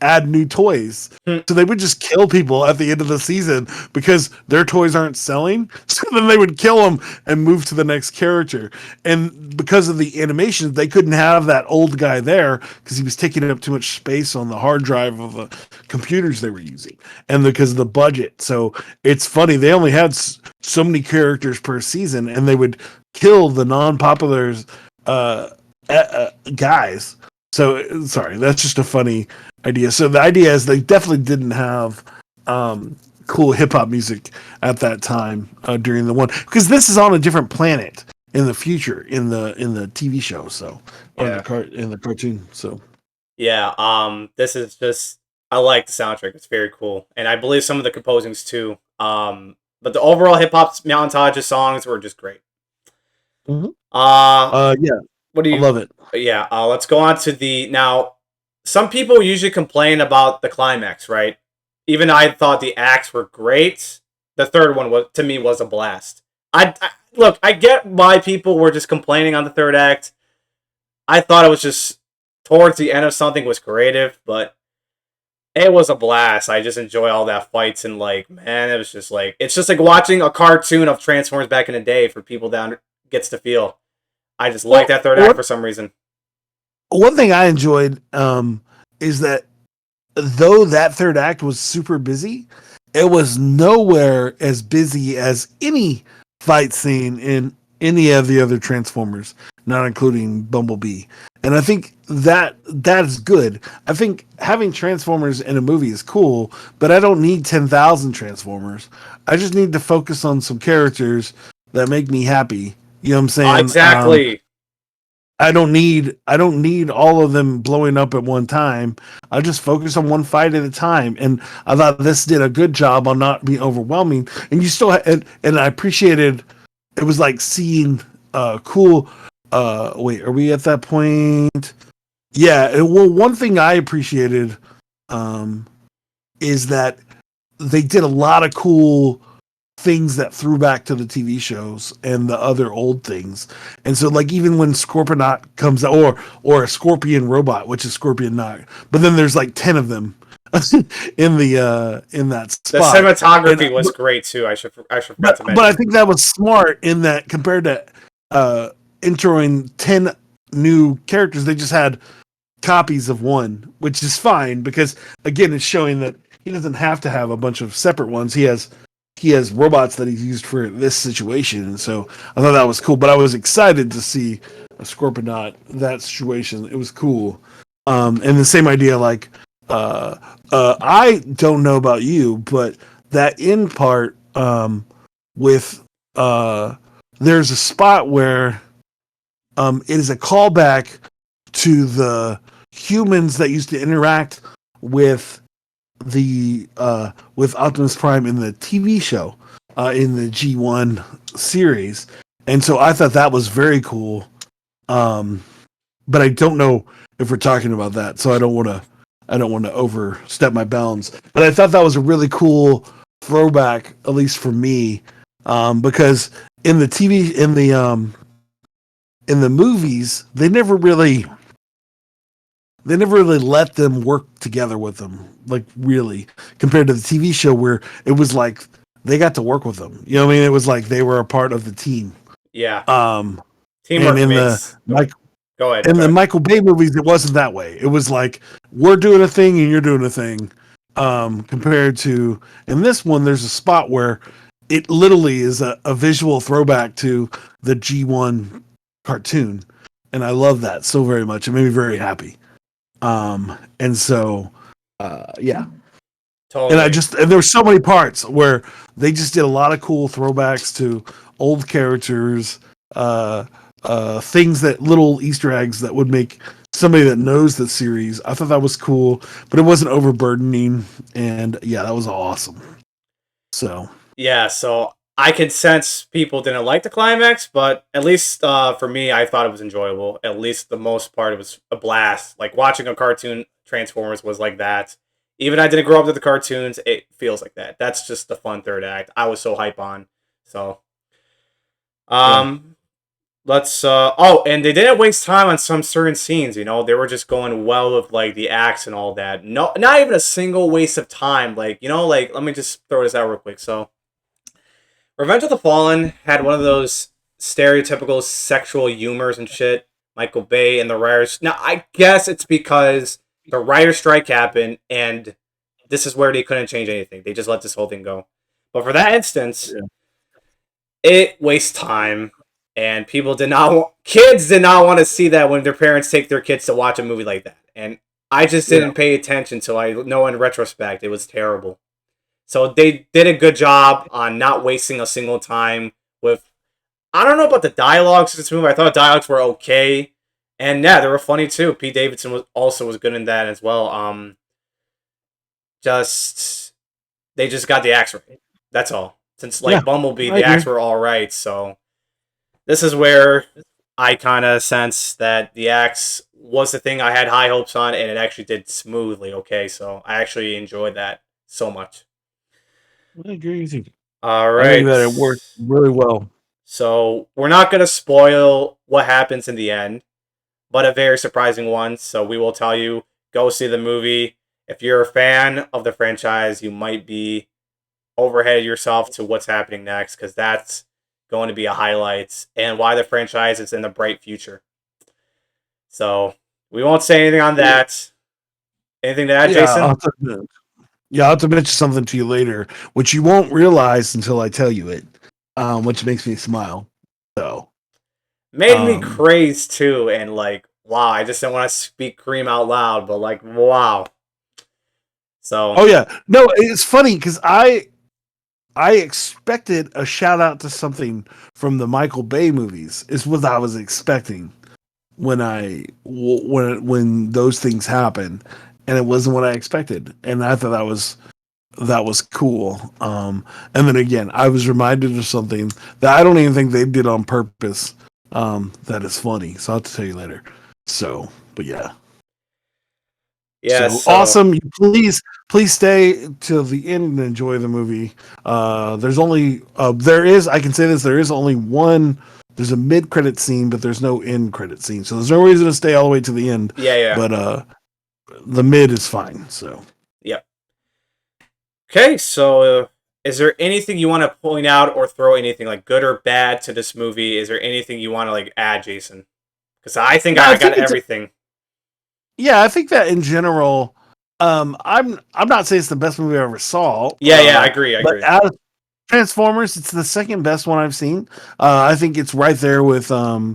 add new toys. So they would just kill people at the end of the season because their toys aren't selling. So then they would kill them and move to the next character. And because of the animations, they couldn't have that old guy there because he was taking up too much space on the hard drive of the computers they were using, and because of the budget. So it's funny, they only had so many characters per season, and they would kill the non-popular guys. So sorry, that's just a funny idea. So the idea is they definitely didn't have cool hip hop music at that time during the one, because this is on a different planet in the future in the TV show. So or in the cartoon. So yeah, this is just, I like the soundtrack. It's very cool, and I believe some of the composings too. But the overall hip hop montage of songs were just great. Mm-hmm. Yeah, what do you? I love it. Yeah, let's go on to the now. Some people usually complain about the climax, right? Even I thought the acts were great. The third one was, to me, was a blast. Look, I get why people were just complaining on the third act. I thought it was just towards the end of something was creative, but it was a blast. I just enjoy all that fights, and like, man, it was just like, it's just like watching a cartoon of Transformers back in the day for people that gets to feel. I just like that third act for some reason. One thing I enjoyed is that though that third act was super busy, it was nowhere as busy as any fight scene in any of the other Transformers, not including Bumblebee. And I think that is good. I think having Transformers in a movie is cool, but I don't need 10,000 Transformers. I just need to focus on some characters that make me happy. You know what I'm saying? Exactly. I don't need all of them blowing up at one time. I just focus on one fight at a time, and I thought this did a good job on not being overwhelming. And you still and I appreciated. It was like seeing cool. Wait, are we at that point? Yeah. Well, one thing I appreciated is that they did a lot of cool things that threw back to the TV shows and the other old things. And so like even when Scorponaut comes out, or a Scorpion robot, which is Scorpion Knock, but then there's like 10 of them in that spot. The cinematography was great too. I should forgot to mention. But I think that was smart in that compared to introing 10 new characters, they just had copies of one, which is fine because again it's showing that he doesn't have to have a bunch of separate ones. He has robots that he's used for this situation, and so I thought that was cool. But I was excited to see a Scorponaut, that situation. It was cool. And the same idea, like I don't know about you, but that end part with there's a spot where it is a callback to the humans that used to interact with with Optimus Prime in the TV show, in the G1 series, and so I thought that was very cool. But I don't know if we're talking about that, so I don't want to overstep my bounds. But I thought that was a really cool throwback, at least for me, because in the movies they never really let them work together with them, like really, compared to the TV show where it was like they got to work with them. You know what I mean? It was like they were a part of the team. Yeah. Teamwork makes. Go ahead. In the Michael Bay movies, it wasn't that way. It was like we're doing a thing and you're doing a thing. Compared to in this one, there's a spot where it literally is a visual throwback to the G1 cartoon, and I love that so very much. It made me very happy. And so, yeah. Totally. And there were so many parts where they just did a lot of cool throwbacks to old characters, things that little Easter eggs that would make somebody that knows the series. I thought that was cool, but it wasn't overburdening. And yeah, that was awesome. So, yeah, so I could sense people didn't like the climax, but at least for me, I thought it was enjoyable. At least the most part, it was a blast. Like watching a cartoon Transformers was like that. Even I didn't grow up with the cartoons, it feels like that. That's just the fun third act. I was so hype on. So, let's oh, and they didn't waste time on some certain scenes, you know. They were just going well with like the acts and all that. No, not even a single waste of time. Like, you know, like let me just throw this out real quick. So Revenge of the Fallen had one of those stereotypical sexual humors and shit. Michael Bay and the writers. Now, I guess it's because the writer strike happened, and this is where they couldn't change anything. They just let this whole thing go. But for that instance, it wastes time, and kids did not want to see that when their parents take their kids to watch a movie like that. And I just didn't pay attention till I know in retrospect it was terrible. So they did a good job on not wasting a single time with. I don't know about the dialogues in this movie. I thought dialogues were okay, and yeah, they were funny too. Pete Davidson was good in that as well. Just they just got the acts right. That's all. Since like Bumblebee, the acts were all right. So this is where I kind of sense that the acts was the thing I had high hopes on, and it actually did smoothly. Okay, so I actually enjoyed that so much. I agree with you. All right. I think that it worked really well. So we're not going to spoil what happens in the end, but a very surprising one. So we will tell you, go see the movie. If you're a fan of the franchise, you might be overhead yourself to what's happening next, because that's going to be a highlight and why the franchise is in the bright future. So we won't say anything on that. Anything to add, Jason? I'll have to mention something to you later, which you won't realize until I tell you it, which makes me smile. So made me crazed too, and like, wow, I just didn't want to speak cream out loud, but like, wow. So no, it's funny because I expected a shout out to something from the Michael Bay movies. Is what I was expecting when those things happen, and it wasn't what I expected, and I thought that was cool. And then again, I was reminded of something that I don't even think they did on purpose. That is funny. So I'll have to tell you later. So, but yeah. So awesome. Please stay till the end and enjoy the movie. There's only I can say this, there is only one. There's a mid-credit scene, but there's no end-credit scene. So there's no reason to stay all the way to the end. Yeah. But the mid is fine. So yep. Okay, so is there anything you want to point out or throw anything like good or bad to this movie? Is there anything you want to like add, Jason? Because I think I got everything. I think that in general, I'm not saying it's the best movie I ever saw. Yeah, I agree. But out of Transformers, it's the second best one I've seen. I think it's right there with the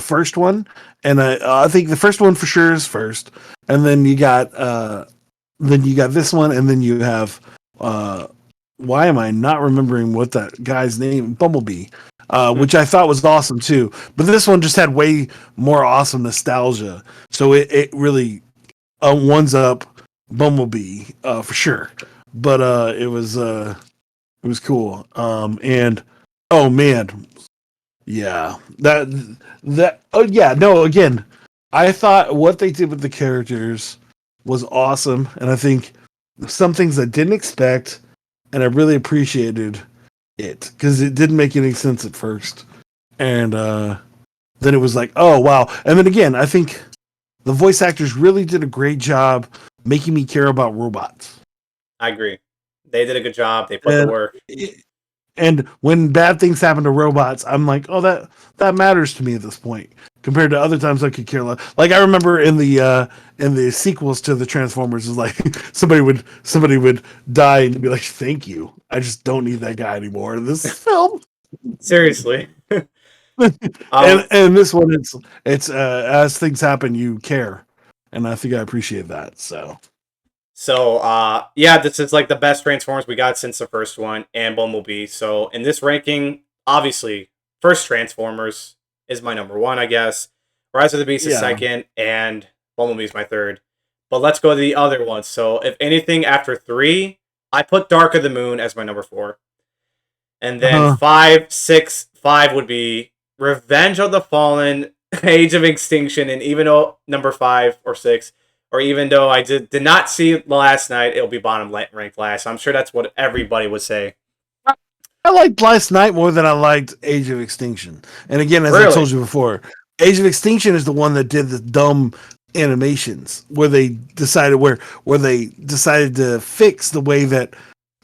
first one, and I think the first one for sure is first, and then you got this one, and then you have why am I not remembering what that guy's name? Bumblebee. Which I thought was awesome too, but this one just had way more awesome nostalgia, so it really ones up Bumblebee for sure. But it was cool. And oh man, yeah, again, I thought what they did with the characters was awesome, and I think some things I didn't expect, and I really appreciated it because it didn't make any sense at first, and then it was like, oh wow. And then again, I think the voice actors really did a great job making me care about robots. I agree, they did a good job. They put the work, and when bad things happen to robots, I'm like, oh, that matters to me at this point compared to other times I could care less. Like I remember in the sequels to the Transformers, is like somebody would die and be like, thank you, I just don't need that guy anymore in this film. Seriously. And this one, it's as things happen, you care, and I think I appreciate that. So this is like the best Transformers we got since the first one, and Bumblebee. So in this ranking, obviously, first Transformers is my number one, I guess. Rise of the Beasts is second, and Bumblebee is my third. But let's go to the other ones. So if anything after 3, I put Dark of the Moon as my number 4. And then 5 would be Revenge of the Fallen, Age of Extinction, and even though number 5 or 6, or even though I did not see it last night, it'll be bottom ranked last. So I'm sure that's what everybody would say. I liked Last Night more than I liked Age of Extinction. And again, as I Really? told you before, Age of Extinction is the one that did the dumb animations where they decided to fix the way that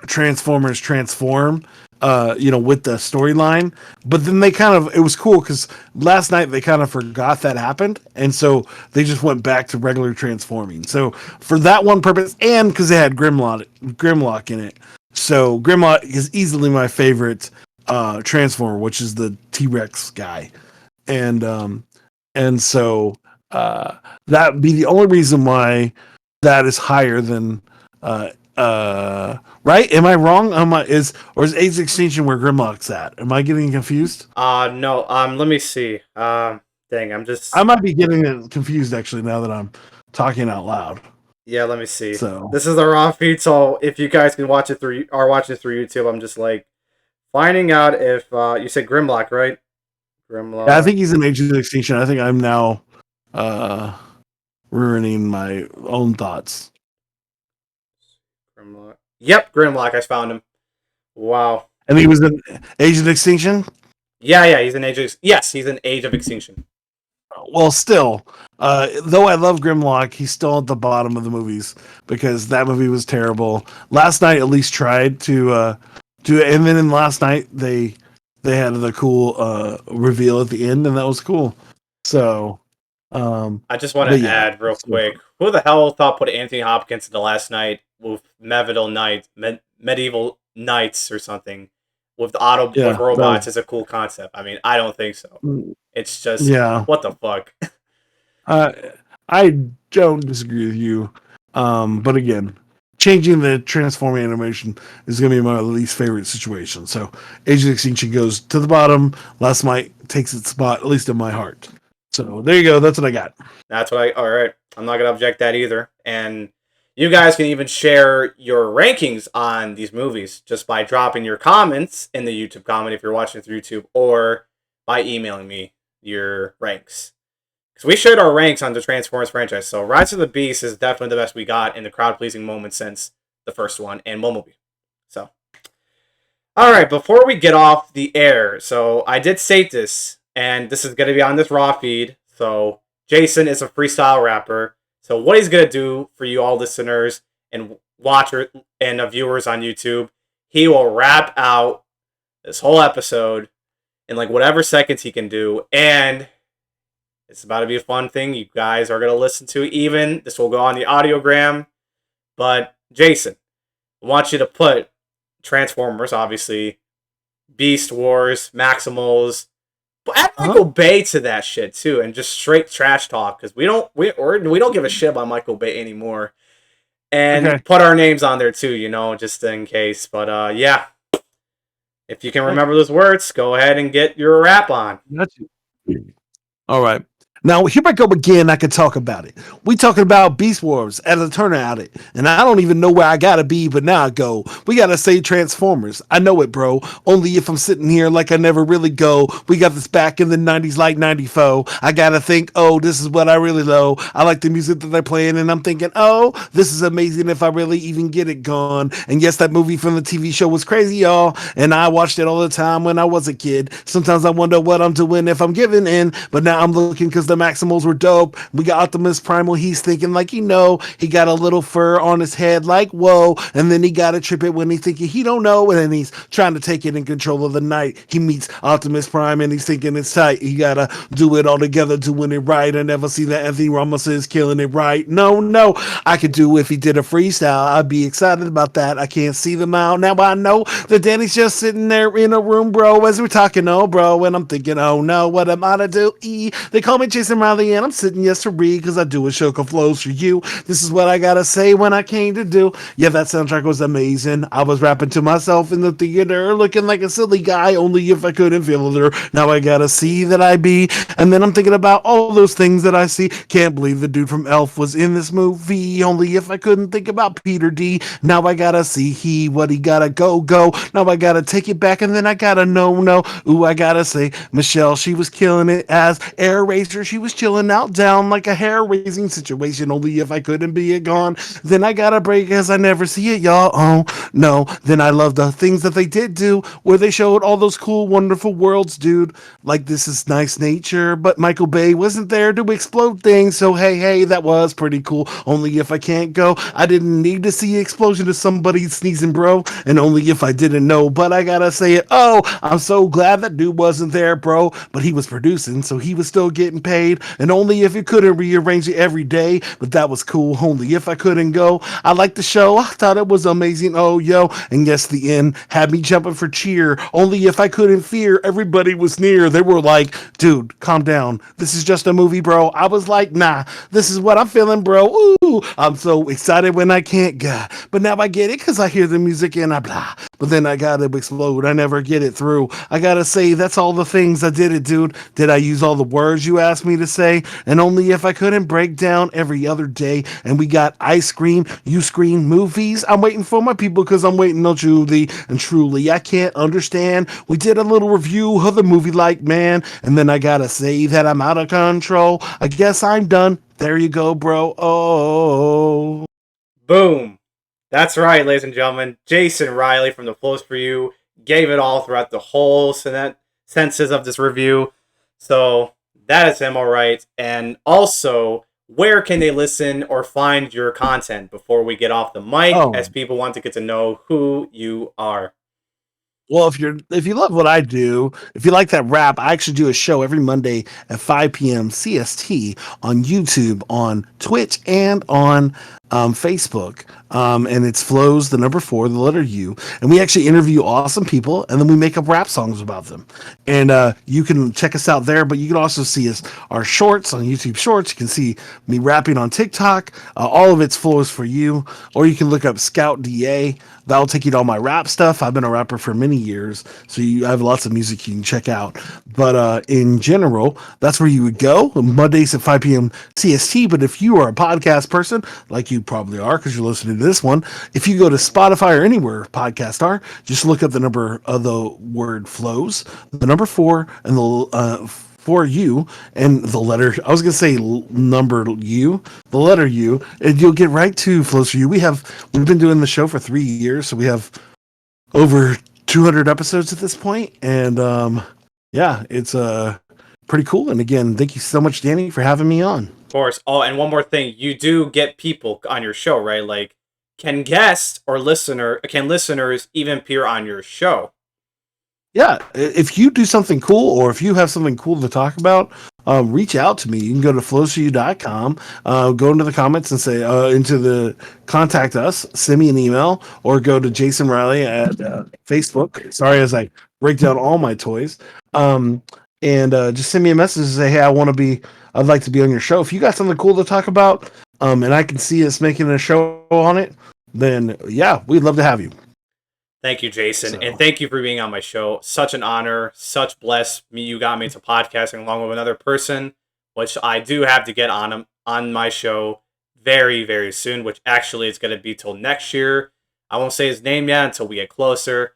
Transformers transform, with the storyline. But then it was cool because last night they kind of forgot that happened, and so they just went back to regular transforming. So for that one purpose, and because they had Grimlock in it, so Grimlock is easily my favorite Transformer, which is the T-Rex guy, and so that'd be the only reason why that is higher than right? Am I wrong? Is Age of Extinction where Grimlock's at? Am I getting confused? No. Let me see. Dang, I might be getting it confused actually now that I'm talking out loud. Yeah, let me see. So This is the raw feed, so if you guys can watch it through YouTube, I'm just like finding out if you said Grimlock, right? Grimlock. yeah, I think he's in Age of Extinction. I think I'm now ruining my own thoughts. Grimlock. Yep, Grimlock. I found him. Wow. And he was in Age of Extinction? Yeah, he's in he's in Age of Extinction. Well, still, though I love Grimlock, he's still at the bottom of the movies because that movie was terrible. Last Night at least tried to do it, and then in Last Night they had the cool reveal at the end, and that was cool. So, I just want to add real quick: who the hell thought put Anthony Hopkins in the Last Night with Medieval Knights or something with with robots is a cool concept? I mean, I don't think so. It's just what the fuck. I don't disagree with you, but again, changing the transforming animation is going to be my least favorite situation. So Age of Extinction goes to the bottom. Last Night takes its spot, at least in my heart. So there you go. That's what I got. All right. I'm not going to object that either. And you guys can even share your rankings on these movies just by dropping your comments in the YouTube comment if you're watching through YouTube, or by emailing me your ranks. Because we shared our ranks on the Transformers franchise. So Rise of the Beast is definitely the best we got in the crowd-pleasing moment since the first one, and Bumblebee. So, all right, before we get off the air, so I did say this, and this is going to be on this raw feed. So Jason is a freestyle rapper. So what he's going to do for you all listeners and watchers and viewers on YouTube, he will rap out this whole episode in like whatever seconds he can do. And it's about to be a fun thing you guys are going to listen to. Even this will go on the audiogram. But Jason, I want you to put Transformers, obviously, Beast Wars, Maximals, but add Michael Bay to that shit too, and just straight trash talk, because we don't give a shit about Michael Bay anymore. And put our names on there too, just in case. But yeah, if you can remember those words, go ahead and get your rap on. All right. Now, here I go again. I can talk about it. We talking about Beast Wars as a turnout it. And I don't even know where I gotta be, but now I go. We gotta say Transformers. I know it, bro. Only if I'm sitting here like I never really go. We got this back in the 90s like 94. I gotta think, oh, this is what I really know. I like the music that they're playing, and I'm thinking, oh, this is amazing if I really even get it gone. And yes, that movie from the TV show was crazy, y'all. And I watched it all the time when I was a kid. Sometimes I wonder what I'm doing if I'm giving in. But now I'm looking because the Maximals were dope. We got Optimus Primal. He's thinking like, he got a little fur on his head like, whoa. And then he got to trip it when he's thinking he don't know. And then he's trying to take it in control of the night. He meets Optimus Prime and he's thinking it's tight. He got to do it all together, doing it right. I never see that Anthony Ramos is killing it right. No. I could do if he did a freestyle. I'd be excited about that. I can't see them out. Now I know that Danny's just sitting there in a room, bro, as we're talking, oh, bro. And I'm thinking, oh, no, what am I to do? They call me Jason Riley, and I'm sitting yes to read because I do a show of flows for you. This is what I gotta say when I came to do. Yeah, that soundtrack was amazing. I was rapping to myself in the theater, looking like a silly guy, only if I couldn't feel it. Now I gotta see that I be. And then I'm thinking about all those things that I see. Can't believe the dude from Elf was in this movie, only if I couldn't think about Peter D. Now I gotta see what he gotta go. Now I gotta take it back, and then I gotta no. Ooh, I gotta say, Michelle, she was killing it as Air Racer. she was chilling out down like a hair-raising situation. Only if I couldn't be it gone. Then I got a break as I never see it, y'all. Oh, no. Then I love the things that they did do where they showed all those cool, wonderful worlds, dude. Like This Is Nice Nature, but Michael Bay wasn't there to explode things. So hey, that was pretty cool. Only if I can't go. I didn't need to see explosion of somebody sneezing, bro. And only if I didn't know. But I gotta say it. Oh, I'm so glad that dude wasn't there, bro. But he was producing, so he was still getting paid. And only if you couldn't rearrange it every day. But that was cool. Only if I couldn't go. I liked the show. I thought it was amazing. Oh, yo. And yes, the end had me jumping for cheer. Only if I couldn't fear. Everybody was near. They were like, dude, calm down. This is just a movie, bro. I was like, nah, this is what I'm feeling, bro. Ooh, I'm so excited when I can't go. But now I get it because I hear the music and I blah. But then I gotta explode. I never get it through. I gotta say, that's all the things I did it, dude. Did I use all the words you asked me to say? And only if I couldn't break down every other day. And we got ice cream, you scream movies. I'm waiting for my people because I'm waiting on Julie. And truly, I can't understand. We did a little review of the movie like, man. And then I gotta say that I'm out of control. I guess I'm done. There you go, bro. Oh. Boom. That's right, ladies and gentlemen. Jason Riley from The Flows For You gave it all throughout the whole senses of this review. So that is him, all right. And also, where can they listen or find your content before we get off the mic, as people want to get to know who you are? Well, if you love what I do, if you like that rap, I actually do a show every Monday at 5 p.m. CST on YouTube, on Twitch, and on Facebook. And it's Flows, the number 4, the letter U. And we actually interview awesome people, and then we make up rap songs about them. And you can check us out there, but you can also see our shorts on YouTube Shorts. You can see me rapping on TikTok. All of it's Flows For You. Or you can look up Scout DA. That'll take you to all my rap stuff. I've been a rapper for many years, so I have lots of music you can check out. But in general, that's where you would go, Mondays at 5 p.m. CST. But if you are a podcast person, like you probably are because you're listening to this one, if you go to Spotify or anywhere podcasts are, just look up the number of the word Flows, the number 4, and the for you and the letter, I was gonna say number U, the letter U, and you'll get right to Flows For You. We've been doing the show for 3 years, so we have over 200 episodes at this point, and yeah, it's pretty cool. And again, thank you so much, Danny, for having me on. Of course. Oh, and one more thing, you do get people on your show, right? Like, can listeners even appear on your show? Yeah, if you do something cool or if you have something cool to talk about, reach out to me. You can go to flowsforyou.com, go into the comments and say, into the contact us, send me an email, or go to Jason Riley at Facebook. Sorry, as I break down all my toys. And just send me a message and say, hey, I'd like to be on your show. If you got something cool to talk about, and I can see us making a show on it, then yeah, we'd love to have you. Thank you, Jason, and thank you for being on my show. Such an honor, such bless me. You got me into podcasting along with another person, which I do have to get on my show very, very soon, which actually it's going to be till next year. I won't say his name yet until we get closer,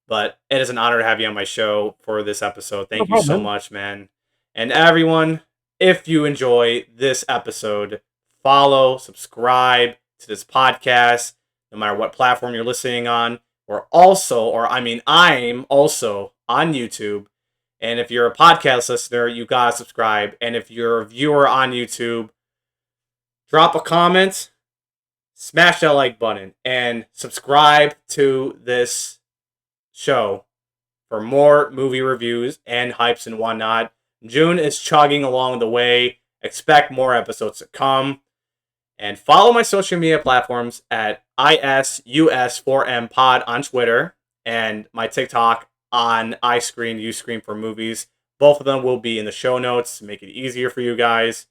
but it is an honor to have you on my show for this episode. Thank you so much, man. And everyone, if you enjoy this episode, follow, subscribe to this podcast, no matter what platform you're listening on. I'm also on YouTube. And if you're a podcast listener, you gotta subscribe. And if you're a viewer on YouTube, drop a comment, smash that like button, and subscribe to this show for more movie reviews and hypes and whatnot. June is chugging along the way. Expect more episodes to come. And follow my social media platforms at ISUS4MPod on Twitter and my TikTok on iScreen for movies. Both of them will be in the show notes to make it easier for you guys.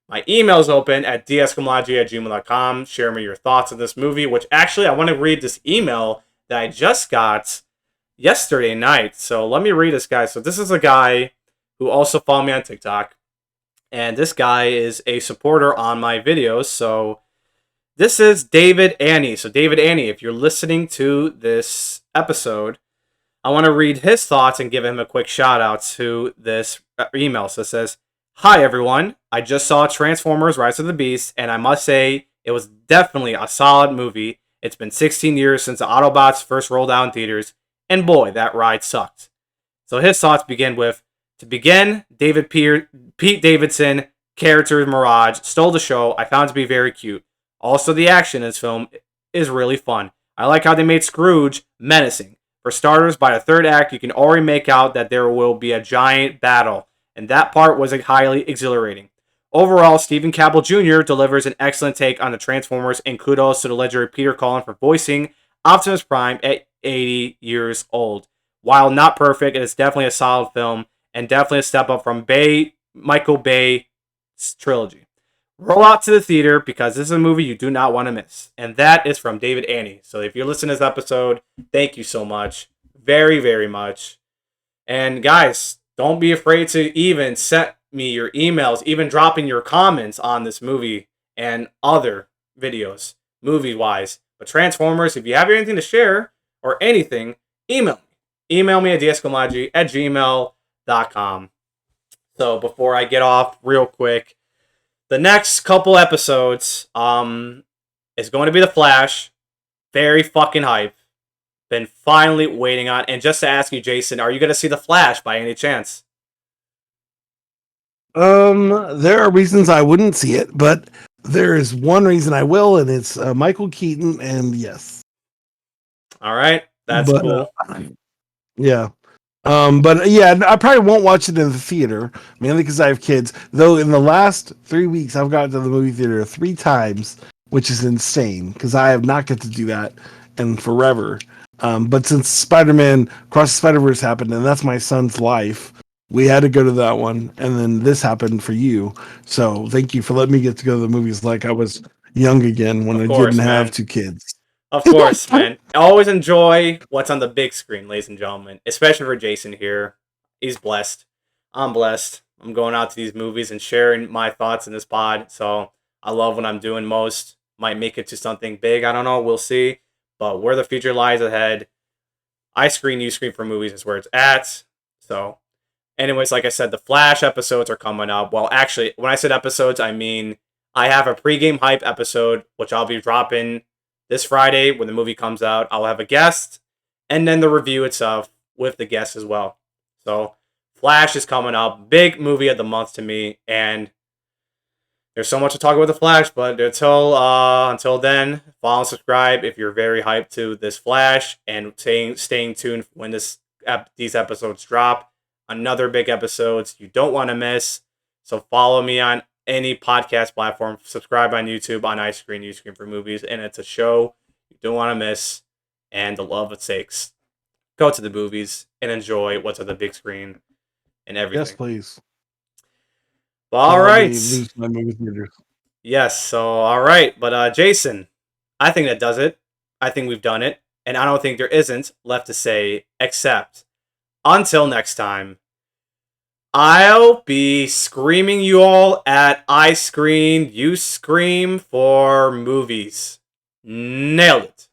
My email is open at deskamlaji@gmail.com. Share me your thoughts on this movie, which actually I want to read this email that I just got yesterday night. So let me read this, guy. So this is a guy who also followed me on TikTok. And this guy is a supporter on my videos. So this is David Annie. So David Annie, if you're listening to this episode, I want to read his thoughts and give him a quick shout out to this email. So it says, Hi everyone, I just saw Transformers Rise of the Beasts, and I must say, it was definitely a solid movie. It's been 16 years since the Autobots first rolled out in theaters, and boy, that ride sucked. So his thoughts begin with, to begin, Pete Davidson, character Mirage, stole the show. I found it to be very cute. Also, the action in this film is really fun. I like how they made Scrooge menacing. For starters, by the third act, you can already make out that there will be a giant battle, and that part was highly exhilarating. Overall, Stephen Campbell Jr. delivers an excellent take on the Transformers, and kudos to the legendary Peter Cullen for voicing Optimus Prime at 80 years old. While not perfect, it is definitely a solid film and definitely a step up from Michael Bay's trilogy. Roll out to the theater because this is a movie you do not want to miss. And that is from David Annie. So if you're listening to this episode, thank you so much. Very, very much. And guys, don't be afraid to even send me your emails, even dropping your comments on this movie and other videos, movie-wise. But Transformers, if you have anything to share or anything, email me. Email me at deskamlaji@gmail.com. So before I get off real quick, the next couple episodes is going to be The Flash. Very fucking hype. Been finally waiting on. And just to ask you, Jason, are you going to see The Flash by any chance? There are reasons I wouldn't see it, but there is one reason I will, and it's Michael Keaton, and yes. All right, that's cool. Yeah. But yeah, I probably won't watch it in the theater, mainly because I have kids. Though in the last 3 weeks, I've gotten to the movie theater 3 times, which is insane because I have not get to do that in forever. But since Spider-Man Across the Spider-Verse happened, and that's my son's life, we had to go to that one, and then this happened for you. So thank you for letting me get to go to the movies like I was young again when I didn't have 2 kids. Of course, man. I always enjoy what's on the big screen, ladies and gentlemen. Especially for Jason here. He's blessed. I'm blessed. I'm going out to these movies and sharing my thoughts in this pod. So I love what I'm doing most. Might make it to something big. I don't know. We'll see. But where the future lies ahead, I screen, you screen for movies is where it's at. So anyways, like I said, the Flash episodes are coming up. Well, actually, when I said episodes, I mean I have a pregame hype episode, which I'll be dropping this Friday when the movie comes out. I'll have a guest, and then the review itself with the guest as well. So Flash is coming up. Big movie of the month to me, and there's so much to talk about the Flash, but until then, follow and subscribe if you're very hyped to this Flash, and staying tuned when these episodes drop. Another big episodes you don't want to miss. So follow me on any podcast platform. Subscribe on YouTube, on iScreen, You Screen for Movies, and it's a show you don't want to miss. And the love of sakes, go to the movies and enjoy what's on the big screen and everything. Yes, please. All right. Yes. So all right, but Jason, I think that does it. I think we've done it, and I don't think there isn't left to say except until next time. I'll be screaming you all at I Screen, You Scream for Movies. Nailed it.